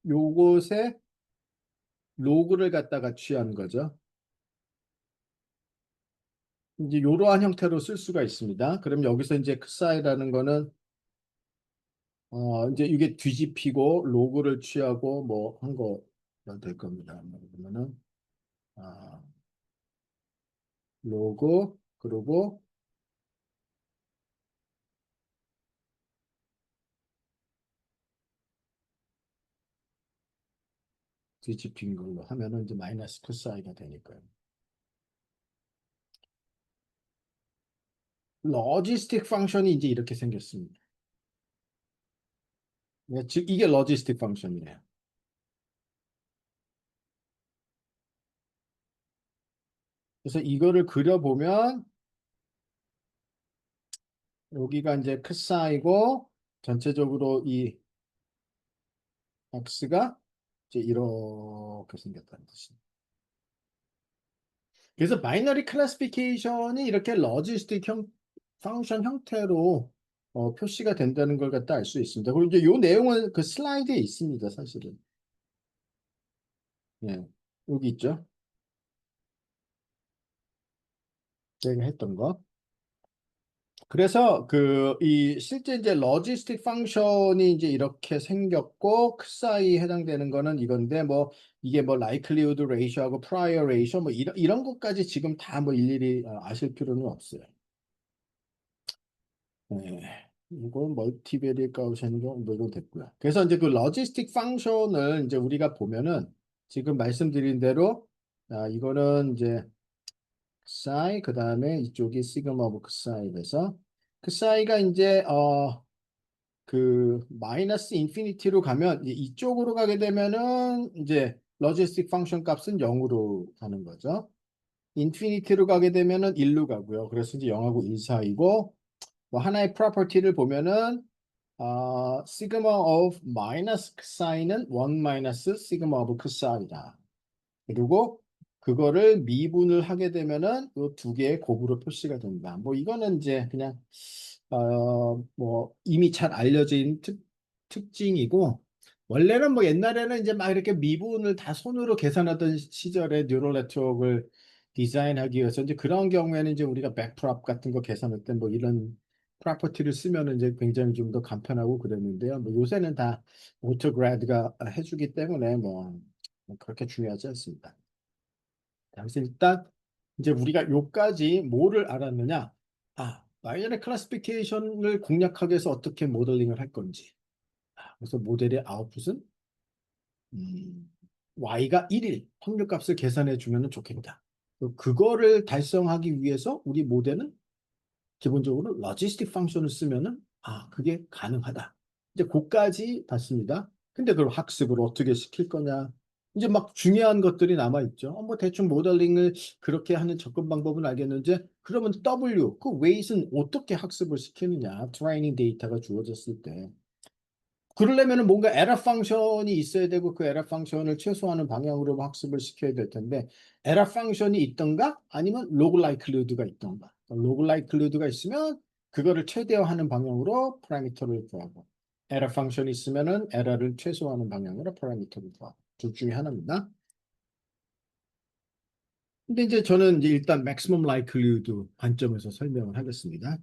S1: 요것의 로그를 갖다가 취한 거죠. 이제 이러한 형태로 쓸 수가 있습니다. 그럼 여기서 이제 xi라는 거는 이제 이게 뒤집히고 로그를 취하고 뭐 한 거가 될 겁니다. 그러면은 아, 로그 그리고 뒤집힌 걸로 하면은 이제 마이너스 xi가 되니까요. 로지스틱 펑션이 이제 이렇게 생겼습니다. 네, 즉 이게 로지스틱 펑션이에요. 그래서 이거를 그려보면 여기가 이제 xi고 전체적으로 이 x가 이제 이렇게 생겼다는 뜻입니다. 그래서 바이너리 클래시피케이션이 이렇게 로지스틱 펑션 형태로 표시가 된다는 걸 갖다 알 수 있습니다. 그리고 이제 이 내용은 그 슬라이드에 있습니다, 사실은. 예, 여기 있죠. 제가 했던 거. 그래서 그 이 실제 이제 로지스틱 펑션이 이제 이렇게 생겼고 xi에 해당되는 거는 이건데 뭐 이게 뭐 likelihood ratio하고 prior ratio 뭐 이런 것까지 지금 다 뭐 일일이 아실 필요는 없어요. 네. 이건 멀티베리에 가우시는 정도 됐고요. 그래서 이제 그 로지스틱 펑션을 이제 우리가 보면은 지금 말씀드린 대로 이거는 이제 xi 그 다음에 이쪽이 시그마 오브 xi 돼서 xi가 이제 그 마이너스 인피니티로 가면 이제 이쪽으로 가게 되면은 이제 로지스틱 펑션 값은 0으로 가는 거죠. 인피니티로 가게 되면은 1로 가고요. 그래서 이제 0하고 1 사이고 뭐 하나의 프로퍼티를 보면은 시그마 오브 마이너스 xi는 1 마이너스 시그마 오브 xi다. 그리고 그거를 미분을 하게 되면은 이 두 개의 곱으로 표시가 된다. 뭐 이거는 이제 그냥 뭐 이미 잘 알려진 특징이고 원래는 뭐 옛날에는 이제 막 이렇게 미분을 다 손으로 계산하던 시절에 뉴럴 네트워크를 디자인하기 위해서 이제 그런 경우에는 이제 우리가 백프롭 같은 거 계산할 때 뭐 이런 프로퍼티를 쓰면은 이제 굉장히 좀 더 간편하고 그랬는데요. 뭐 요새는 다 오토그래드가 해주기 때문에 뭐 그렇게 중요하지 않습니다. 그래서 일단 이제 우리가 요까지 뭐를 알았느냐? 바이너리 클래시피케이션을 공략하기 위해서 어떻게 모델링을 할 건지. 그래서 모델의 아웃풋은 y가 1일 확률값을 계산해 주면 좋겠다. 그거를 달성하기 위해서 우리 모델은 기본적으로 로지스틱 펑션을 쓰면은 그게 가능하다. 이제 그까지 봤습니다. 근데 그걸 학습을 어떻게 시킬 거냐? 이제 막 중요한 것들이 남아 있죠. 뭐 대충 모델링을 그렇게 하는 접근 방법은 알겠는데 그러면 W 그 웨이트는 어떻게 학습을 시키느냐? 트레이닝 데이터가 주어졌을 때 그러려면은 뭔가 에러 펑션이 있어야 되고 그 에러 펑션을 최소화하는 방향으로 학습을 시켜야 될 텐데 에러 펑션이 있던가 아니면 로그 라이클리후드가 있던가 로그 라이클리후드가 있으면 그거를 최대화하는 방향으로 파라미터를 구하고 에러 펑션이 있으면은 에러를 최소화하는 방향으로 파라미터를 구하고 둘 중에 하나입니다. 근데 이제 저는 이제 일단 맥시멈 라이클리후드 관점에서 설명을 하겠습니다.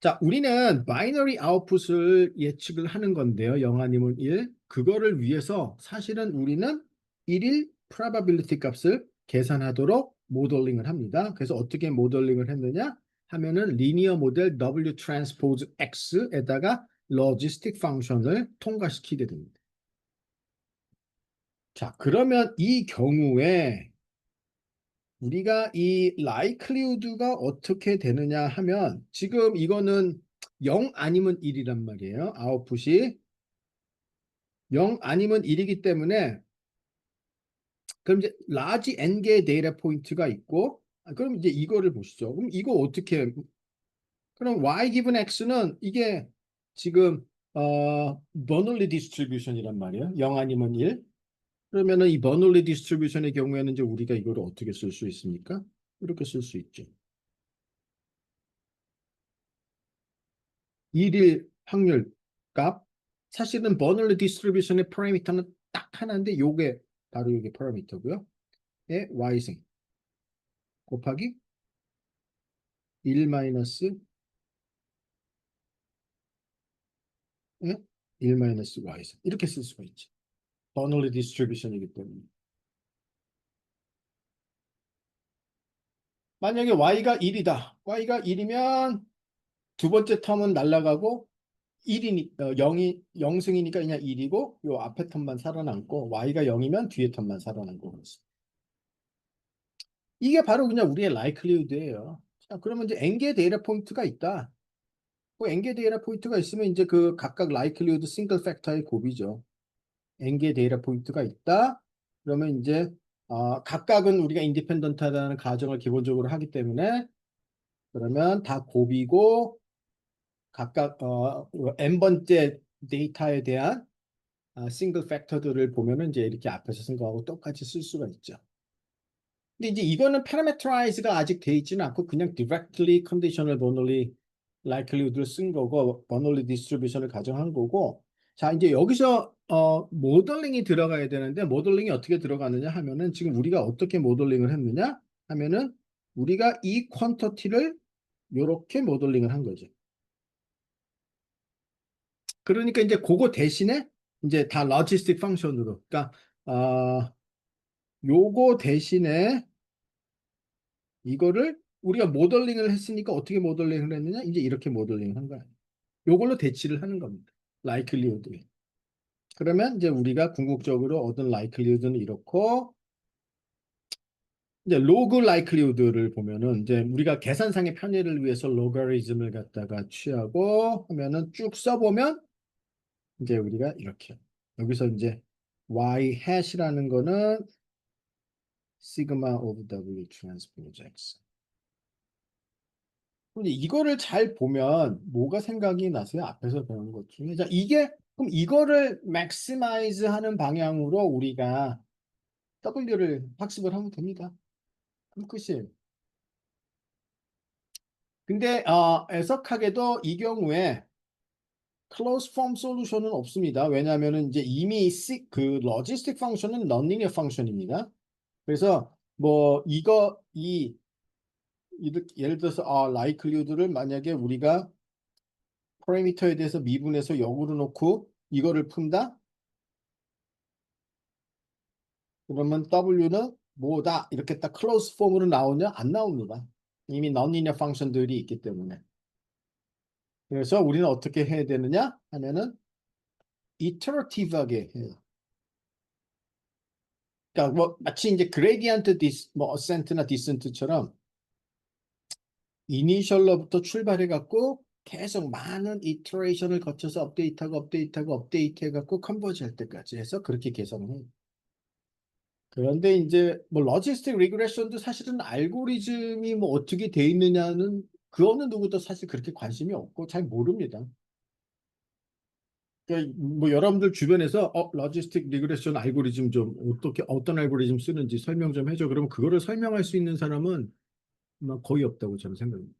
S1: 자, 우리는 바이너리 아웃풋을 예측을 하는 건데요. 0 아니면 1. 그거를 위해서 사실은 우리는 1일 probability 값을 계산하도록 모델링을 합니다. 그래서 어떻게 모델링을 했느냐 하면은 리니어 모델 W 트랜스포즈 X에다가 로지스틱 펑션을 통과시키게 됩니다. 자, 그러면 이 경우에 우리가 이 likelihood가 어떻게 되느냐 하면 지금 이거는 0 아니면 1이란 말이에요. 아웃풋이 0 아니면 1이기 때문에 그럼 이제 large n 개의 데이터 포인트가 있고 그럼 이제 이거를 보시죠. 그럼 이거 어떻게 그럼 y 기분 x는 이게 지금 버널리 디스트리뷰션이란 말이에요. 0 아니면 1. 그러면은 이 버널리 디스트리뷰션의 경우에는 이제 우리가 이거를 어떻게 쓸 수 있습니까? 이렇게 쓸 수 있죠. 일일 확률 값. 사실은 버널리 디스트리뷰션의 파라미터는 딱 하나인데 요게 바로 이게 파라미터고요. 의 y승 곱하기 1 마이너스 1 마이너스 y승 이렇게 쓸 수가 있죠. 버널리 디스트리뷰션이기 때문에. 만약에 y가 1이다. y가 1이면 두 번째 텀은 날아가고 1이니 0이 0승이니까 그냥 1이고 요 앞에 텀만 살아남고 y가 0이면 뒤에 텀만 살아남고 그렇습니다. 이게 바로 그냥 우리의 likelihood예요. 자, 그러면 이제 n개 데이터 포인트가 있다. 그 n개 데이터 포인트가 있으면 이제 그 각각 likelihood 싱글 팩터의 곱이죠. n개 데이터 포인트가 있다. 그러면 이제 각각은 우리가 인디펜던트하다는 가정을 기본적으로 하기 때문에 그러면 다 곱이고 각각 n번째 데이터에 대한 싱글 팩터들을 보면은 이제 이렇게 앞에서 쓴 거하고 똑같이 쓸 수가 있죠. 근데 이제 이거는 parameterize가 아직 돼 있지는 않고 그냥 directly conditional Bernoulli likelihood를 쓴 거고 Bernoulli distribution을 가정한 거고 자 이제 여기서 모델링이 들어가야 되는데 모델링이 어떻게 들어가느냐 하면은 지금 우리가 어떻게 모델링을 했느냐 하면은 우리가 이 퀀터티를 이렇게 모델링을 한 거죠. 그러니까 이제 그거 대신에 이제 다 logistic function으로 그러니까 어, 요거 대신에 이거를 우리가 모델링을 했으니까 어떻게 모델링을 했느냐? 이제 이렇게 모델링을 한 거야. 요걸로 대치를 하는 겁니다. likelihood. 그러면 이제 우리가 궁극적으로 얻은 likelihood는 이렇고 이제 log likelihood를 보면은 이제 우리가 계산상의 편의를 위해서 logarithm을 갖다가 취하고 하면은 쭉 써보면 이제 우리가 이렇게 여기서 이제 y hat이라는 거는 sigma of w transpose x. 근데 이거를 잘 보면 뭐가 생각이 나세요? 앞에서 배운 것 중에. 자, 이게 그럼 이거를 maximize 하는 방향으로 우리가 W를 학습을 하면 됩니다. 그럼 끝이에요. 근데 애석하게도 이 경우에 closed form solution은 없습니다. 왜냐하면은 이제 이미 그 logistic function은 nonlinear function입니다. 그래서 뭐 이거 예를 들어서 likelihood를 만약에 우리가 파라미터에 대해서 미분해서 역으로 놓고 이거를 푼다? 그러면 W는 뭐다? 이렇게 딱 클로즈 폼으로 나오냐? 안 나옵니다. 이미 non-linear function들이 있기 때문에. 그래서 우리는 어떻게 해야 되느냐? 하면은 이터러티브하게 해요. 그러니까 뭐 마치 이제 그레디언트 뭐 어센트나 디센트처럼 이니셜로부터 출발해 갖고 계속 많은 이터레이션을 거쳐서 업데이트해 갖고 컨버지 할 때까지 해서 그렇게 계산을 해요. 그런데 이제 뭐 로지스틱 리그레션도 사실은 알고리즘이 뭐 어떻게 돼 있느냐는 그거는 누구도 사실 그렇게 관심이 없고 잘 모릅니다. 그러니까 뭐 여러분들 주변에서 로지스틱 리그레션 알고리즘 좀 어떻게 어떤 알고리즘 쓰는지 설명 좀 해줘. 그러면 그거를 설명할 수 있는 사람은 막 거의 없다고 저는 생각합니다.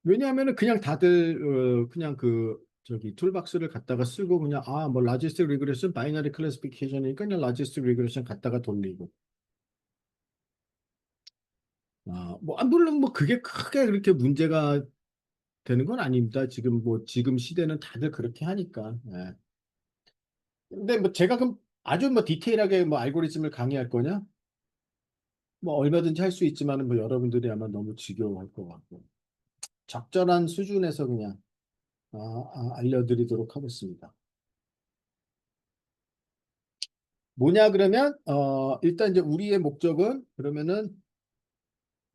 S1: 왜냐하면은 그냥 다들 그냥 그 저기 툴박스를 갖다가 쓰고 그냥 뭐 로지스틱 리그레션 바이너리 클래시피케이션이니까 그냥 로지스틱 리그레션 갖다가 돌리고 물론 뭐 그게 크게 그렇게 문제가 되는 건 아닙니다. 지금 뭐 지금 시대는 다들 그렇게 하니까. 예. 근데 뭐 제가 그럼 아주 뭐 디테일하게 뭐 알고리즘을 강의할 거냐? 뭐 얼마든지 할 수 있지만은 뭐 여러분들이 아마 너무 지겨워할 것 같고 적절한 수준에서 그냥 알려드리도록 하겠습니다. 뭐냐 그러면 일단 이제 우리의 목적은 그러면은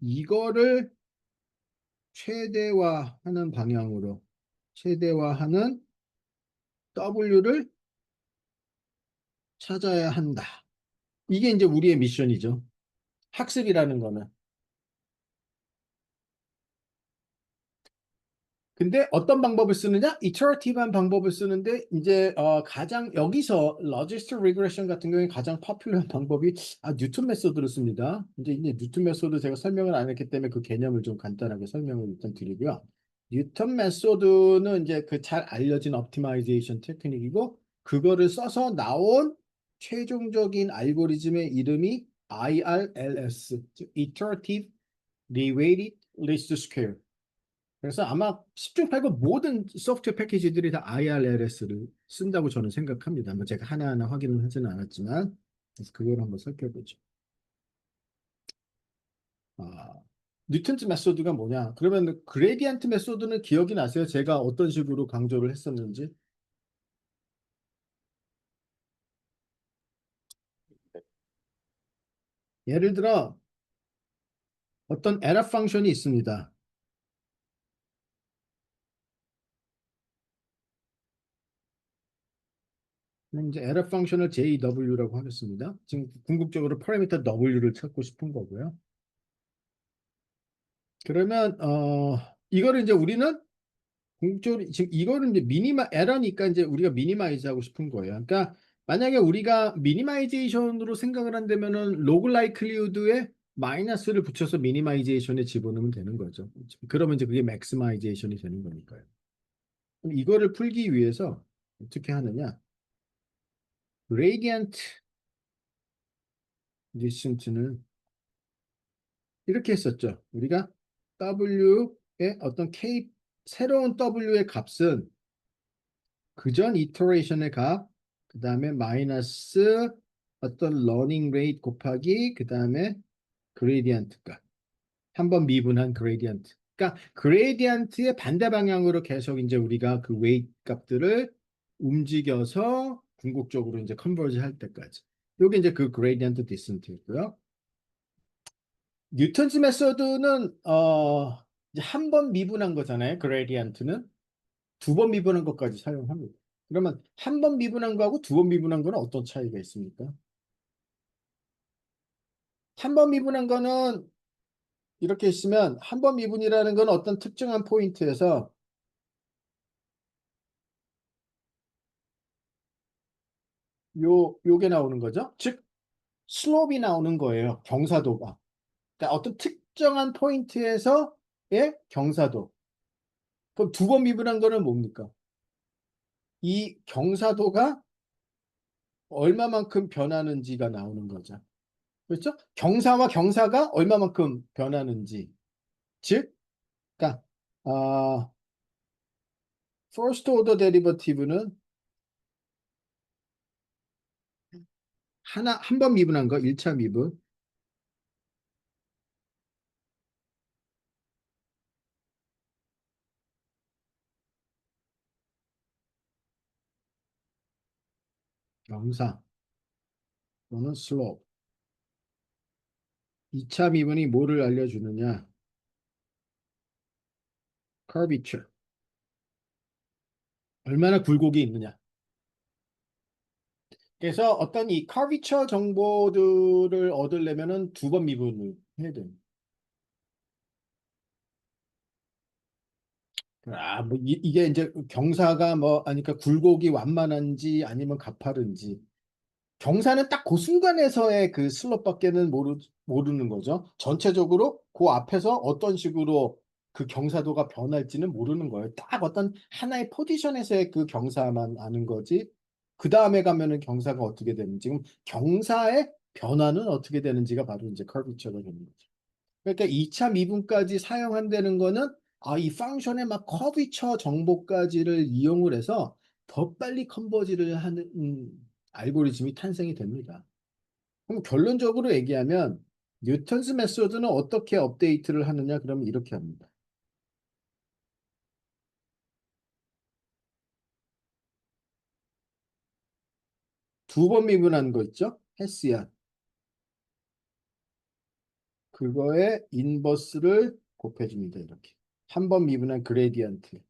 S1: 이거를 최대화하는 방향으로 최대화하는 W를 찾아야 한다. 이게 이제 우리의 미션이죠. 학습이라는 거는. 근데 어떤 방법을 쓰느냐? 이터러티브한 방법을 쓰는데 이제 가장 여기서 로지스틱 리그레션 같은 경우에 가장 퍼퓰러한 방법이 뉴턴 메소드를 씁니다. 이제 뉴턴 메소드 제가 설명을 안 했기 때문에 그 개념을 좀 간단하게 설명을 일단 드리고요. 뉴턴 메소드는 이제 그 잘 알려진 옵티마이제이션 테크닉이고 그거를 써서 나온 최종적인 알고리즘의 이름이 IRLS, 즉 Iterative Related Least Square. 그래서 아마 10중 8구 모든 소프트웨어 패키지들이 다 IRLS를 쓴다고 저는 생각합니다. 뭐 제가 하나하나 확인을 하지는 않았지만, 그래서 그걸 한번 살펴보죠. 아, 뉴턴즈 메소드가 뭐냐? 그러면 그레디언트 메소드는 기억이 나세요? 제가 어떤 식으로 강조를 했었는지? 예를 들어 어떤 에러 펑션이 있습니다. 그럼 이제 에러 펑션을 JW라고 하겠습니다. 지금 궁극적으로 파라미터 W를 찾고 싶은 거고요. 그러면 이거를 이제 우리는 궁극적으로 지금 이거는 이제 에러니까 이제 우리가 미니마이즈 하고 싶은 거예요. 그러니까 만약에 우리가 미니마이제이션으로 생각을 한다면은 로그 라이클리후드에 마이너스를 붙여서 미니마이제이션에 집어넣으면 되는 거죠. 그러면 이제 그게 맥스마이제이션이 되는 거니까요. 그럼 이거를 풀기 위해서 어떻게 하느냐? 그레디언트 디센트는 이렇게 했었죠. 우리가 W의 어떤 K 새로운 W의 값은 그전 이터레이션의 값, 그 다음에 마이너스 어떤 러닝 레이트 곱하기 그 다음에 그레디언트 값. 한 번 미분한 그레디언트. 그러니까 그레디언트의 반대 방향으로 계속 이제 우리가 그 웨이트 값들을 움직여서 궁극적으로 이제 컨버지 할 때까지. 요게 이제 그 그레디언트 디센트였고요. 뉴턴즈 메소드는 이제 한 번 미분한 거잖아요. 그레디언트는. 두 번 미분한 것까지 사용합니다. 그러면 한 번 미분한 거하고 두 번 미분한 거는 어떤 차이가 있습니까? 한 번 미분한 거는 이렇게 있으면 한 번 미분이라는 건 어떤 특정한 포인트에서 요게 나오는 거죠. 즉 슬롭이 나오는 거예요. 경사도가. 그러니까 어떤 특정한 포인트에서의 경사도. 그럼 두 번 미분한 거는 뭡니까? 이 경사도가 얼마만큼 변하는지가 나오는 거죠. 그렇죠? 경사와 경사가 얼마만큼 변하는지. 즉 그러니까 first order derivative는 한 번 미분한 거 1차 미분 경사 또는 slope 2차 미분이 뭐를 알려주느냐 curvature 얼마나 굴곡이 있느냐 그래서 어떤 이 curvature 정보들을 얻으려면은 두 번 미분을 해야 됩니다. 뭐 이게 이제 경사가 뭐 아니까 굴곡이 완만한지 아니면 가파른지 경사는 딱 그 순간에서의 그 슬롯밖에는 모르는 거죠. 전체적으로 그 앞에서 어떤 식으로 그 경사도가 변할지는 모르는 거예요. 딱 어떤 하나의 포지션에서의 그 경사만 아는 거지. 그 다음에 가면은 경사가 어떻게 되는지, 지금 경사의 변화는 어떻게 되는지가 바로 이제 커비처가 되는 거죠. 그러니까 2차 미분까지 사용한다는 거는 이 펑션의 막 커비처 정보까지를 이용을 해서 더 빨리 컨버지를 하는 알고리즘이 탄생이 됩니다. 그럼 결론적으로 얘기하면 뉴턴스 메소드는 어떻게 업데이트를 하느냐? 그러면 이렇게 합니다. 두 번 미분한 거 있죠? 헤시안. 그거에 인버스를 곱해줍니다. 이렇게. 한 번 미분한 그레디언트.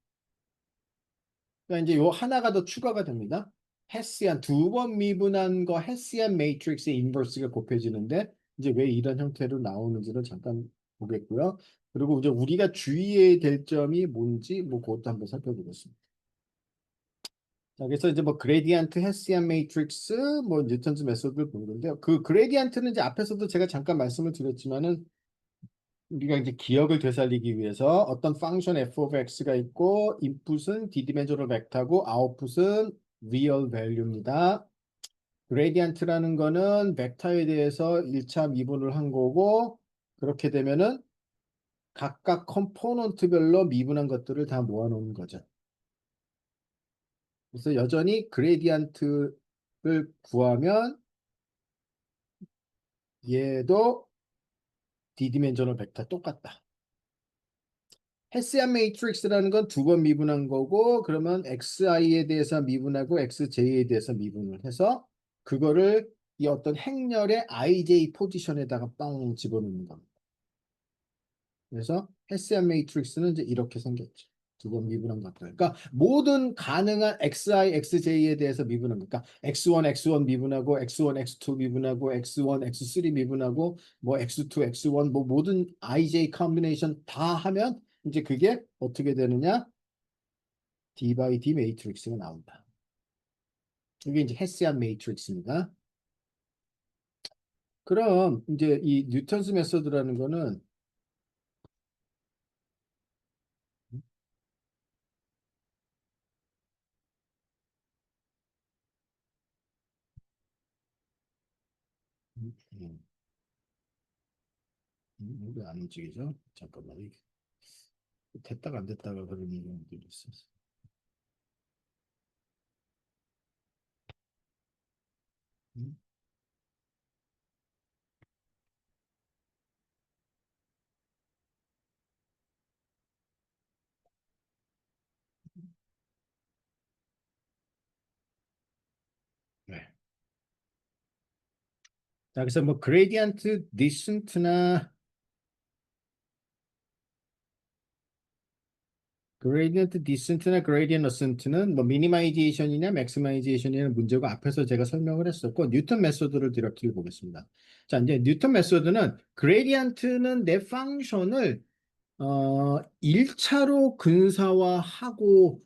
S1: 그러니까 이제 요 하나가 더 추가가 됩니다. 헤시안 두 번 미분한 거 헤시안 매트릭스의 인버스가 곱해지는데 이제 왜 이런 형태로 나오는지를 잠깐 보겠고요. 그리고 이제 우리가 주의해야 될 점이 뭔지 뭐 그것도 한번 살펴보겠습니다. 자, 그래서 이제 뭐 그레디언트, 헤시안 매트릭스, 뭐 뉴턴즈 메소드를 보는데요. 그 그레디언트는 이제 앞에서도 제가 잠깐 말씀을 드렸지만은 우리가 이제 기억을 되살리기 위해서 어떤 펑션 f of x가 있고 인풋은 디디멘저널 벡터고 아웃풋은 리얼 밸류입니다. 그레디언트라는 거는 벡터에 대해서 1차 미분을 한 거고 그렇게 되면은 각각 컴포넌트별로 미분한 것들을 다 모아놓는 거죠. 그래서 여전히 그레디언트를 구하면 얘도 디디멘저널 벡터 똑같다. 헤시안 매트릭스라는 건 두 번 미분한 거고 그러면 xi에 대해서 미분하고 xj에 대해서 미분을 해서 그거를 이 어떤 행렬의 ij 포지션에다가 빵 집어넣는 겁니다. 그래서 헤시안 매트릭스는 이제 이렇게 생겼죠. 두 번 미분한 것들. 그러니까 모든 가능한 xi, xj에 대해서 미분한 거. 그러니까 x1, x1 미분하고 x1, x2 미분하고 x1, x3 미분하고 뭐 x2, x1 뭐 모든 ij 컨비네이션 다 하면 이제 그게 어떻게 되느냐? d by d 매트릭스가 나온다. 이게 이제 헤시안 매트릭스입니다. 그럼 이제 이 뉴턴스 메소드라는 거는 왜 안 움직이죠? 잠깐만. 이게 됐다가 안 됐다가 그런 경우들이 있어서. 음, 네. 자, 그래서 뭐 그레디언트 디센트나 그레디언트 어센트는 뭐 미니마이제이션이냐 맥시마이제이션이냐 문제고 앞에서 제가 설명을 했었고 뉴턴 메소드를 뒤렇게 보겠습니다. 자, 이제 뉴턴 메소드는 그레디언트는 내 펑션을 1차로 근사화하고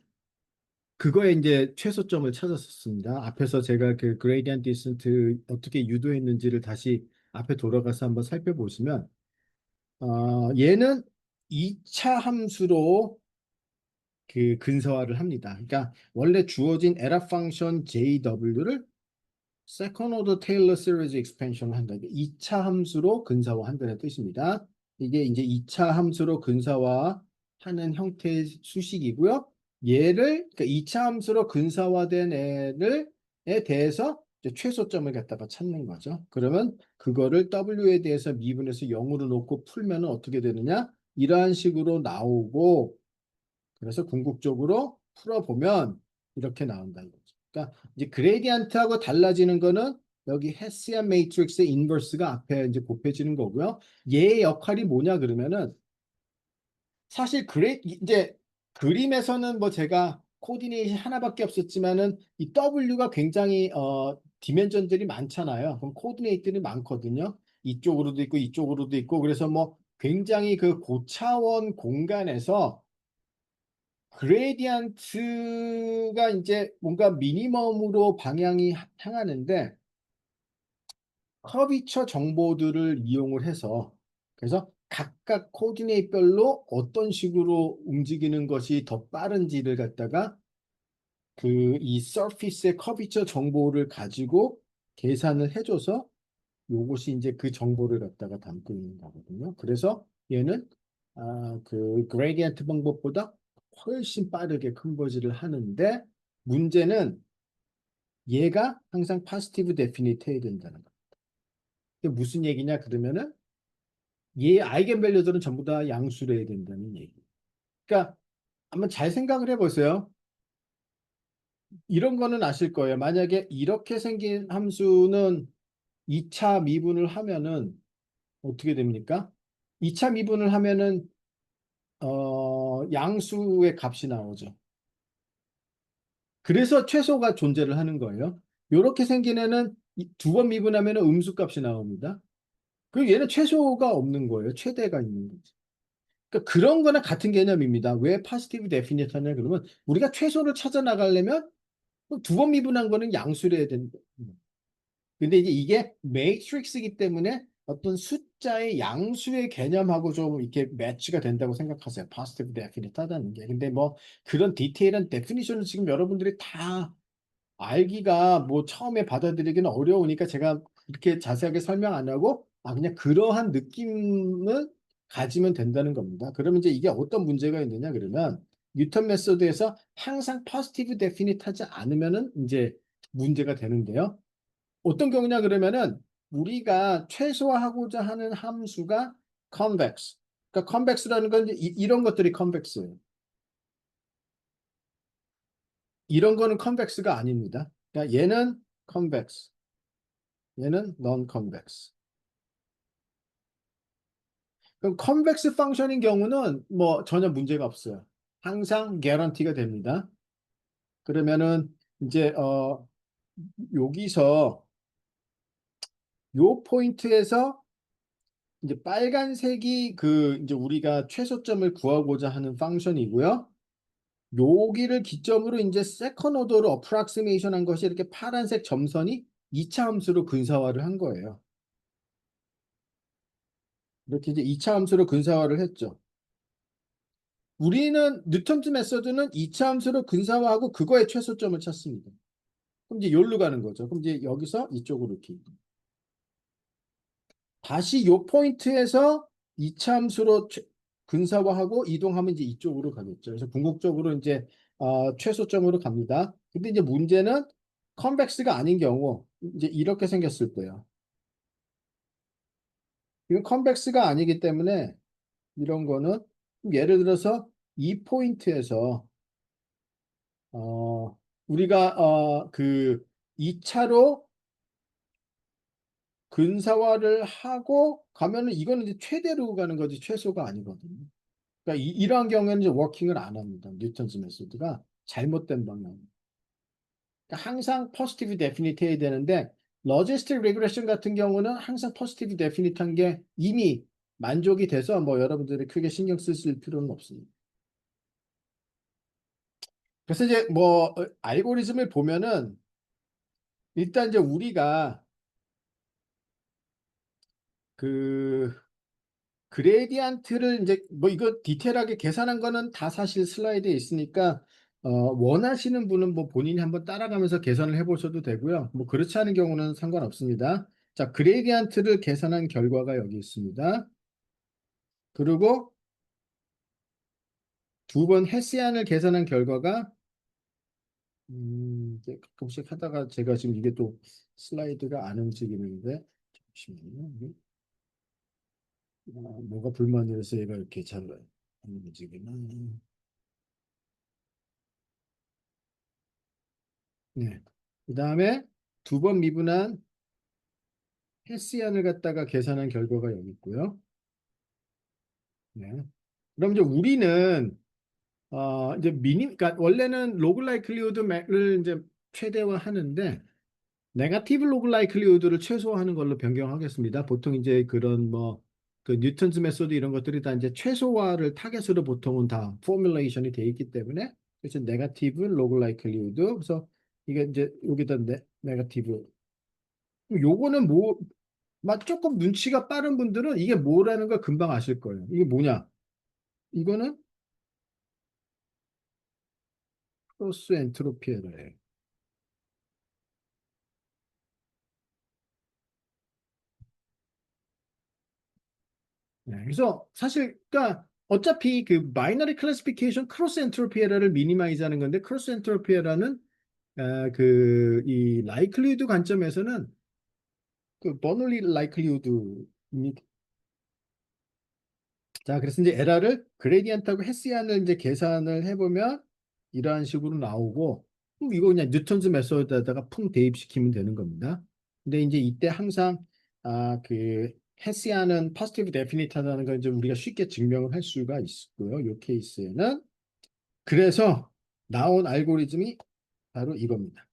S1: 그거에 이제 최소점을 찾았었습니다. 앞에서 제가 그 그레디언트 디센트 어떻게 유도했는지를 다시 앞에 돌아가서 한번 살펴보시면 얘는 2차 함수로 그 근서화를 합니다. 그러니까 원래 주어진 에라 펑션 JW를 세컨 오더 테일러 시리즈 익스펜션을 한다. 2차 함수로 근사화한다는 뜻입니다. 이게 이제 2차 함수로 근사화하는 형태의 수식이고요. 얘를 그러니까 2차 함수로 근사화된 애를에 대해서 이제 최소점을 갖다가 찾는 거죠. 그러면 그거를 W에 대해서 미분해서 0으로 놓고 풀면 어떻게 되느냐? 이러한 식으로 나오고 그래서 궁극적으로 풀어보면 이렇게 나온다 이거죠. 그러니까 이제 그레디언트하고 달라지는 거는 여기 헤시안 매트릭스의 인버스가 앞에 이제 곱해지는 거고요. 얘의 역할이 뭐냐 그러면은 사실 이제 그림에서는 뭐 제가 코디네이션 하나밖에 없었지만은 이 W가 굉장히 디멘전들이 많잖아요. 그럼 코디네이트들이 많거든요. 이쪽으로도 있고 이쪽으로도 있고 그래서 뭐 굉장히 그 고차원 공간에서 그레디언트가 이제 뭔가 미니멈으로 방향이 향하는데 커비처 정보들을 이용을 해서 그래서 각각 코디네이트별로 어떤 식으로 움직이는 것이 더 빠른지를 갖다가 그 이 서피스의 커비처 정보를 가지고 계산을 해줘서 요것이 이제 그 정보를 갖다가 담고 있는 거거든요. 그래서 얘는 그 그레디언트 방법보다 훨씬 빠르게 컨버지를 하는데 문제는 얘가 항상 파지티브 데피니트 해야 된다는 거. 이게 무슨 얘기냐 그러면은 얘 아이겐 밸류들은 전부 다 양수로 해야 된다는 얘기. 그러니까 한번 잘 생각을 해보세요. 이런 거는 아실 거예요. 만약에 이렇게 생긴 함수는 2차 미분을 하면은 어떻게 됩니까? 2차 미분을 하면은 양수의 값이 나오죠. 그래서 최소가 존재를 하는 거예요. 이렇게 생긴 애는 두 번 미분하면 음수 값이 나옵니다. 그리고 얘는 최소가 없는 거예요. 최대가 있는 거죠. 그러니까 그런 거나 같은 개념입니다. 왜 positive definite 하냐 그러면 우리가 최소를 찾아 나가려면 두 번 미분한 거는 양수를 해야 된다. 근데 이제 이게 매트릭스이기 때문에 어떤 숫자의 양수의 개념하고 좀 이렇게 매치가 된다고 생각하세요. positive definite 하다는 게. 근데 뭐 그런 디테일한 데피니션을 지금 여러분들이 다 알기가 뭐 처음에 받아들이기는 어려우니까 제가 그렇게 자세하게 설명 안 하고 그냥 그러한 느낌을 가지면 된다는 겁니다. 그러면 이제 이게 어떤 문제가 있느냐 그러면 뉴턴 메소드에서 항상 positive definite 하지 않으면은 이제 문제가 되는데요. 어떤 경우냐 그러면은 우리가 최소화하고자 하는 함수가 convex. 그러니까 convex라는 건 이제 이런 것들이 convex예요. 이런 거는 convex가 아닙니다. 그러니까 얘는 convex, 얘는 non-convex. 그럼 convex 펑션인 경우는 뭐 전혀 문제가 없어요. 항상 guarantee가 됩니다. 그러면은 이제 여기서 요 포인트에서 이제 빨간색이 그 이제 우리가 최소점을 구하고자 하는 펑션이고요. 여기를 기점으로 이제 세컨 오더로 어프락시메이션 한 것이 이렇게 파란색 점선이 2차 함수로 근사화를 한 거예요. 이렇게 이제 2차 함수로 근사화를 했죠. 우리는 뉴턴즈 메서드는 2차 함수로 근사화하고 그거의 최소점을 찾습니다. 그럼 이제 여기로 가는 거죠. 그럼 이제 여기서 이쪽으로 이렇게. 다시 요 포인트에서 2차 함수로 근사화하고 이동하면 이제 이쪽으로 가겠죠. 그래서 궁극적으로 이제 최소점으로 갑니다. 근데 이제 문제는 컨벡스가 아닌 경우 이제 이렇게 생겼을 거예요. 이건 컨벡스가 아니기 때문에 이런 거는 예를 들어서 이 포인트에서 우리가 그 2차로 근사화를 하고 가면은 이거는 이제 최대로 가는 거지 최소가 아니거든요. 그러니까 이러한 경우에는 이제 워킹을 안 합니다. 뉴턴스 메소드가 잘못된 방향. 그러니까 항상 포지티브 데피니트 해야 되는데 로지스틱 리그레션 같은 경우는 항상 포지티브 데피니트 한 게 이미 만족이 돼서 뭐 여러분들이 크게 신경 쓰실 필요는 없습니다. 그래서 이제 뭐 알고리즘을 보면은 일단 이제 우리가 그 그레디안트를 이제 뭐 이거 디테일하게 계산한 거는 다 사실 슬라이드에 있으니까 원하시는 분은 뭐 본인이 한번 따라가면서 계산을 해보셔도 되고요. 뭐 그렇지 않은 경우는 상관없습니다. 자, 그레디안트를 계산한 결과가 여기 있습니다. 그리고 두 번 헤시안을 계산한 결과가 이제 가끔씩 하다가 제가 지금 이게 또 슬라이드가 안 움직이는데 잠시만요. 뭐가 불만이라서 얘가 이렇게 잘 안 움직이나. 네. 그 다음에 두 번 미분한 헬시안을 갖다가 계산한 결과가 여기 있고요. 네. 그럼 이제 우리는 이제 그러니까 원래는 로그 라이클리후드를 이제 최대화하는데 네가티브 로그 라이클리후드를 최소화하는 걸로 변경하겠습니다. 보통 이제 그런 뭐 그 뉴턴즈 메소드 이런 것들이 다 이제 최소화를 타겟으로 보통은 다 포뮬레이션이 돼 있기 때문에 그래서 네가티브 로그 라이클리후드 그래서 이게 이제 여기다 네가티브 요거는 뭐, 막 조금 눈치가 빠른 분들은 이게 뭐라는 걸 금방 아실 거예요. 이게 뭐냐? 이거는 크로스 엔트로피 에러예요. 네, 그래서 사실, 그러니까 어차피 그 바이너리 클래시피케이션 크로스 엔트로피 에러를 미니마이즈 하는 건데 크로스 엔트로피 에러는 그이 라이클리후드 관점에서는 그 버널리 라이클리후드 자, 그래서 이제 에러를 그레디언트하고 헤시안을 이제 계산을 해보면 이러한 식으로 나오고 이거 그냥 뉴턴즈 메소드에다가 풍 대입시키면 되는 겁니다. 근데 이제 이때 항상 그 헤시안은 포지티브 데피니트하다는 걸 이제 우리가 쉽게 증명을 할 수가 있고요. 이 케이스에는 그래서 나온 알고리즘이 바로 이겁니다.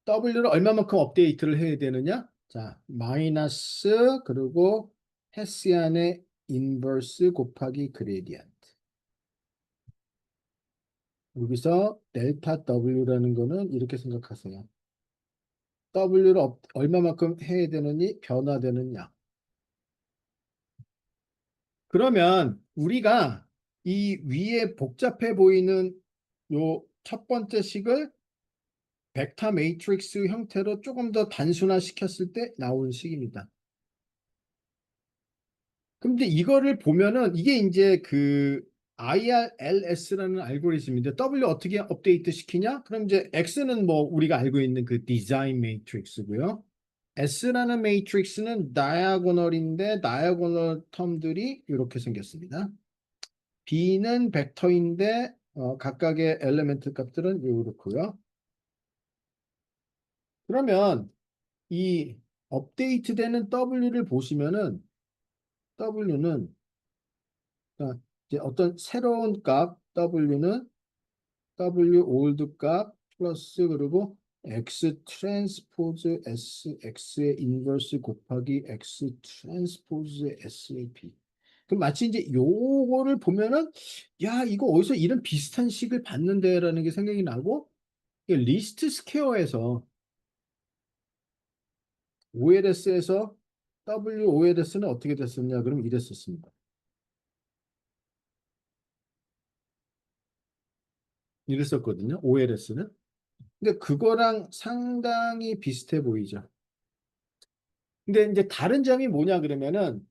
S1: W를 얼마만큼 업데이트를 해야 되느냐? 자, 마이너스 그리고 헤시안의 인버스 곱하기 그레디언트. 여기서 델타 W라는 거는 이렇게 생각하세요. W를 얼마만큼 해야 되느니 변화되느냐. 그러면 우리가 이 위에 복잡해 보이는 요 첫 번째 식을 벡터 매트릭스 형태로 조금 더 단순화시켰을 때 나오는 식입니다. 근데 이거를 보면은 이게 이제 그 IRLS라는 알고리즘인데 W 어떻게 업데이트 시키냐? 그럼 이제 X는 뭐 우리가 알고 있는 그 디자인 매트릭스고요. S라는 매트릭스는 다이아고널인데 다이아고널 텀들이 이렇게 생겼습니다. B는 벡터인데 각각의 엘리멘트 값들은 이렇고요. 그러면 이 업데이트되는 W를 보시면은 W는 이제 어떤 새로운 값 W는 W 올드 값 플러스 그리고 X 트랜스포즈 S X의 인버스 곱하기 X 트랜스포즈 S의 B. 그럼 마치 이제 요거를 보면은 야 이거 어디서 이런 비슷한 식을 봤는데라는 게 생각이 나고 리스트 스퀘어에서 OLS에서 WOLS는 어떻게 됐었냐? 그럼 이랬었습니다. 이랬었거든요. OLS는. 근데 그거랑 상당히 비슷해 보이죠. 근데 이제 다른 점이 뭐냐 그러면은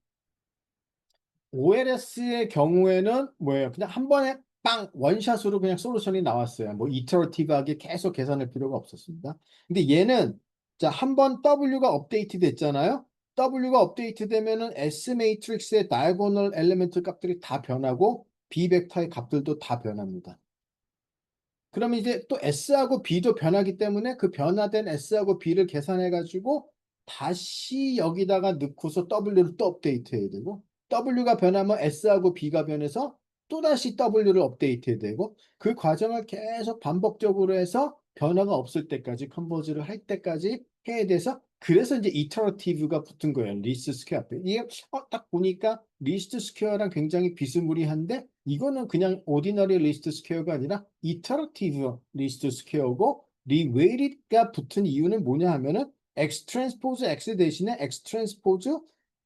S1: OLS의 경우에는 뭐예요? 그냥 한 번에 빵 원샷으로 그냥 솔루션이 나왔어요. 뭐 이터러티브하게 계속 계산할 필요가 없었습니다. 근데 얘는 자, 한 번 W가 업데이트 됐잖아요. W가 업데이트 되면은 S 매트릭스의 다이고널 엘리멘트 값들이 다 변하고 B 벡터의 값들도 다 변합니다. 그러면 이제 또 S하고 B도 변하기 때문에 그 변화된 S하고 B를 계산해가지고 다시 여기다가 넣고서 W를 또 업데이트해야 되고 W가 변하면 S하고 B가 변해서 또다시 W를 업데이트해야 되고 그 과정을 계속 반복적으로 해서 변화가 없을 때까지 컨버즈를 할 때까지 해야 돼서 그래서 이제 이터러티브가 붙은 거예요. 리스트 스퀘어 앞에. 이게 딱 보니까 리스트 스퀘어랑 굉장히 비스무리한데 이거는 그냥 오디너리 리스트 스퀘어가 아니라 이터러티브 리스트 스퀘어고 리웨이트가 붙은 이유는 뭐냐 하면은 X 트랜스포즈 X 대신에 X 트랜스포즈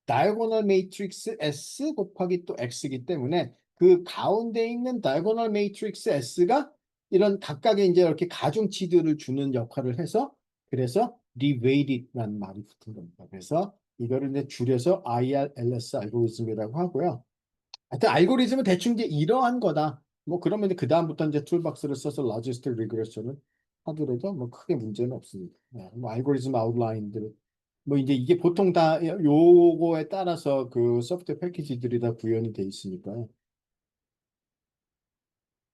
S1: 다이고널 매트릭스 S 곱하기 또 X이기 때문에 그 가운데 있는 다이고널 매트릭스 S가 이런 각각의 이제 이렇게 가중치들을 주는 역할을 해서 그래서 리웨이트라는 말이 붙은 겁니다. 그래서 이거를 이제 줄여서 IRLS 알고리즘이라고 하고요. 하여튼 알고리즘은 대충 이제 이러한 거다. 뭐 그러면 이제 그 다음부터 이제 툴박스를 써서 로지스틱 리그레션을 하더라도 뭐 크게 문제는 없습니다. 네, 뭐 알고리즘 아웃라인들 뭐 이제 이게 보통 다 요거에 따라서 그 소프트웨어 패키지들이 다 구현이 돼 있으니까요.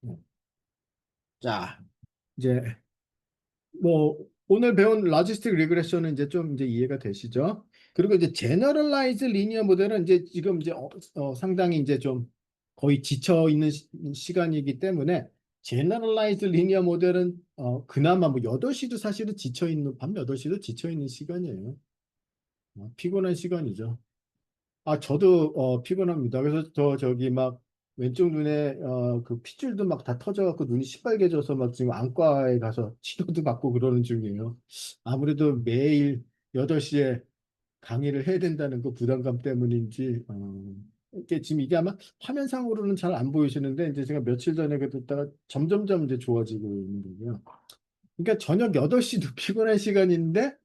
S1: 네. 자, 이제 뭐 오늘 배운 로지스틱 리그레션은 이제 좀 이제 이해가 되시죠? 그리고 이제 제너럴라이즈 리니어 모델은 이제 지금 이제 상당히 이제 좀 거의 지쳐 있는 시간이기 때문에 제너럴라이즈 리니어 모델은 그나마 뭐 8시도 사실은 지쳐 있는 밤 8시도 지쳐 있는 시간이에요. 피곤한 시간이죠. 아, 저도 피곤합니다. 그래서 저기 막 왼쪽 눈에 그 핏줄도 막 다 터져갖고 눈이 시뻘개져서 막 지금 안과에 가서 치료도 받고 그러는 중이에요. 아무래도 매일 8시에 강의를 해야 된다는 그 부담감 때문인지 이게 지금 이게 아마 화면상으로는 잘 안 보이시는데 이제 제가 며칠 전에 그 듣다가 점점점 이제 좋아지고 있는 거고요. 그러니까 저녁 8시도 피곤한 시간인데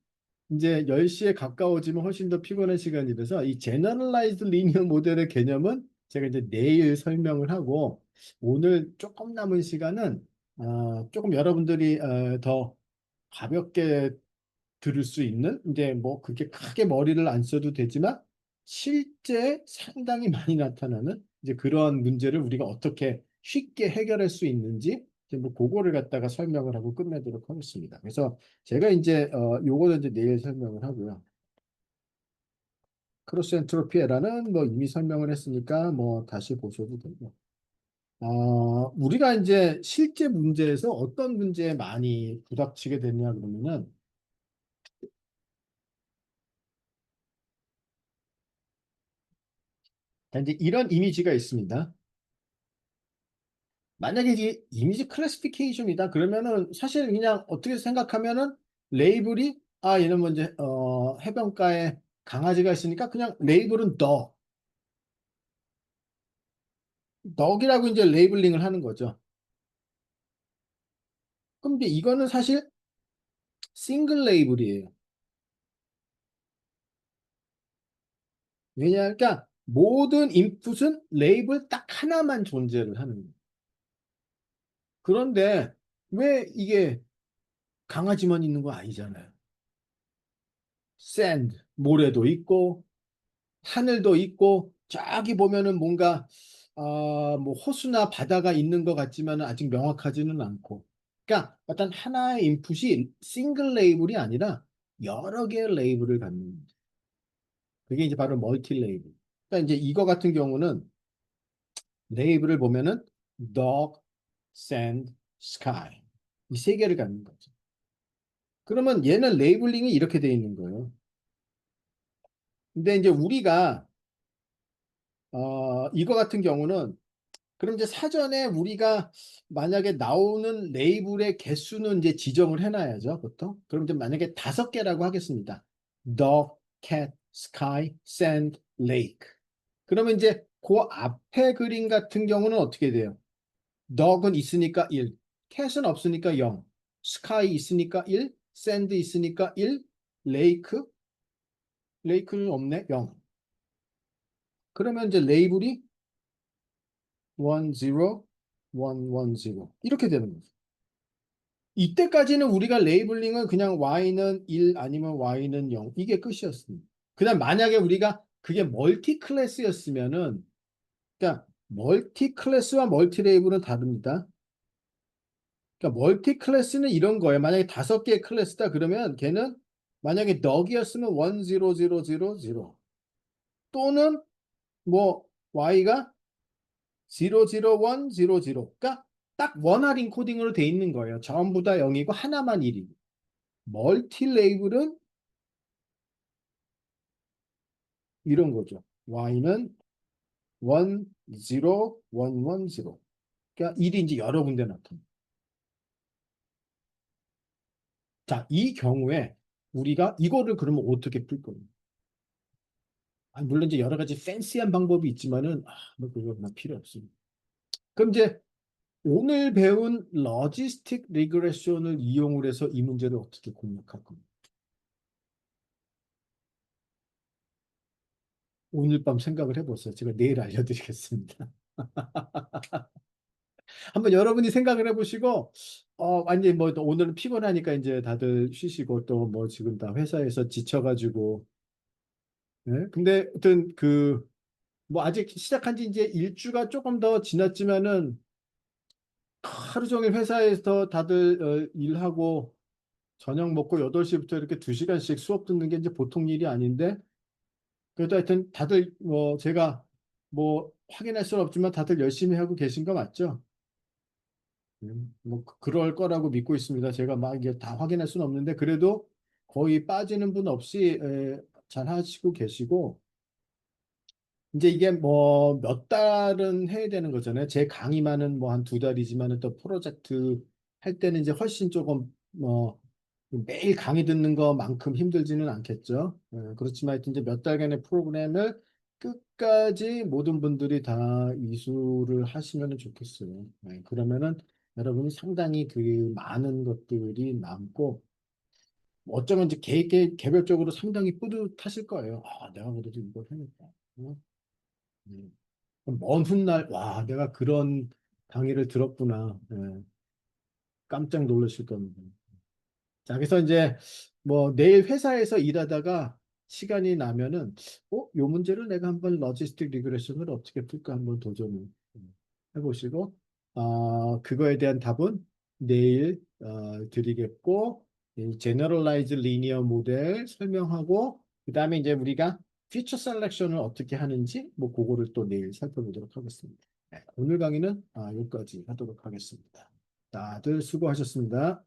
S1: 이제 10시에 가까워지면 훨씬 더 피곤한 시간이라서 이 제너럴라이즈 리니어 모델의 개념은 제가 이제 내일 설명을 하고 오늘 조금 남은 시간은 조금 여러분들이 더 가볍게 들을 수 있는 이제 뭐 그렇게 크게 머리를 안 써도 되지만 실제 상당히 많이 나타나는 이제 그러한 문제를 우리가 어떻게 쉽게 해결할 수 있는지 이제 뭐 그거를 갖다가 설명을 하고 끝내도록 하겠습니다. 그래서 제가 이제 요거는 이제 내일 설명을 하고요. 크로스 엔트로피 에러는 뭐 이미 설명을 했으니까 뭐 다시 보셔도 되고. 우리가 이제 실제 문제에서 어떤 문제에 많이 부닥치게 됐냐 그러면은 자, 이제 이런 이미지가 있습니다. 만약에 이게 이미지 클래시피케이션이다 그러면은 사실 그냥 어떻게 생각하면은 레이블이 얘는 뭐 이제 해변가에 강아지가 있으니까 그냥 레이블은 덕이라고 이제 레이블링을 하는 거죠. 그럼 이제 이거는 사실 싱글 레이블이에요. 그러니까 모든 인풋은 레이블 딱 하나만 존재를 하는 거예요. 그런데 왜 이게 강아지만 있는 거 아니잖아요. sand, 모래도 있고 하늘도 있고 저기 보면은 뭔가 뭐 호수나 바다가 있는 것 같지만 아직 명확하지는 않고 그러니까 어떤 하나의 인풋이 싱글 레이블이 아니라 여러 개의 레이블을 갖는 거죠. 그게 이제 바로 멀티 레이블. 그러니까 이제 이거 같은 경우는 레이블을 보면은 dog, sand, sky 이 세 개를 갖는 거죠. 그러면 얘는 레이블링이 이렇게 돼 있는 거예요. 근데 이제 우리가 이거 같은 경우는 그럼 이제 사전에 우리가 만약에 나오는 레이블의 개수는 이제 지정을 해놔야죠, 보통. 그럼 이제 만약에 5개라고 하겠습니다. Dog, cat, sky, sand, lake. 그러면 이제 그 앞에 그림 같은 경우는 어떻게 돼요? Dog은 있으니까 1, cat은 없으니까 0, sky 있으니까 1, sand 있으니까 1, lake, lake는 없네, 0. 그러면 이제 레이블이 1, 0, 1, 1, 0 이렇게 되는 거죠. 이때까지는 우리가 레이블링은 그냥 Y는 1 아니면 Y는 0 이게 끝이었습니다. 그다음 만약에 우리가 그게 멀티 클래스였으면은 그러니까 멀티 클래스와 멀티 레이블은 다릅니다. 그러니까 멀티 클래스는 이런 거예요. 만약에 5개의 클래스다 그러면 걔는 만약에 덕이었으면 1, 0, 0, 0, 0 또는 뭐 Y가 0, 0, 1, 0, 0 그러니까 딱 원활 인코딩으로 돼 있는 거예요. 전부 다 0이고 하나만 1이고. 멀티 레이블은 이런 거죠. y는 1, 0, 1, 1, 0. 그러니까 1이 이제 여러 군데 나타납니다. 자, 이 경우에 우리가 이거를 그러면 어떻게 풀 거예요? 물론 이제 여러 가지 팬시한 방법이 있지만은 뭐 그거 필요 없습니다. 그럼 이제 오늘 배운 러지스틱 리그레션을 이용을 해서 이 문제를 어떻게 공략할 겁니까? 오늘 밤 생각을 해보세요. 제가 내일 알려드리겠습니다. 한번 여러분이 생각을 해보시고, 완전히 뭐 오늘은 피곤하니까 이제 다들 쉬시고 또 뭐 지금 다 회사에서 지쳐가지고, 예? 근데 하여튼 뭐 아직 시작한 지 이제 일주가 조금 더 지났지만은 하루 종일 회사에서 다들 일하고 저녁 먹고 8시부터 이렇게 2시간씩 수업 듣는 게 이제 보통 일이 아닌데, 그래도 하여튼 다들 뭐 제가 뭐 확인할 수는 없지만 다들 열심히 하고 계신 거 맞죠? 뭐 그럴 거라고 믿고 있습니다. 제가 막 이게 다 확인할 수는 없는데 그래도 거의 빠지는 분 없이 잘 하시고 계시고 이제 이게 뭐 몇 달은 해야 되는 거잖아요. 제 강의만은 뭐 한 2달이지만은 또 프로젝트 할 때는 이제 훨씬 조금 뭐 매일 강의 듣는 것만큼 힘들지는 않겠죠. 그렇지만 하여튼 이제 몇 달간의 프로그램을 끝까지 모든 분들이 다 이수를 하시면 좋겠어요. 그러면은 여러분이 상당히 그 많은 것들이 남고 어쩌면 이제 개별적으로 상당히 뿌듯하실 거예요. 내가 그래도 이걸 해냈다. 어? 네. 먼 훗날 와 내가 그런 강의를 들었구나. 깜짝 놀라실 겁니다. 자, 그래서 이제 뭐 내일 회사에서 일하다가 시간이 나면은 요 문제를 내가 한번 러지스틱 리그레션을 어떻게 풀까 한번 도전을 해보시고 그거에 대한 답은 내일 드리겠고 이 제너럴라이즈 리니어 모델 설명하고 그다음에 이제 우리가 피처 셀렉션을 어떻게 하는지 뭐 그거를 또 내일 살펴보도록 하겠습니다. 오늘 강의는 여기까지 하도록 하겠습니다. 다들 수고하셨습니다.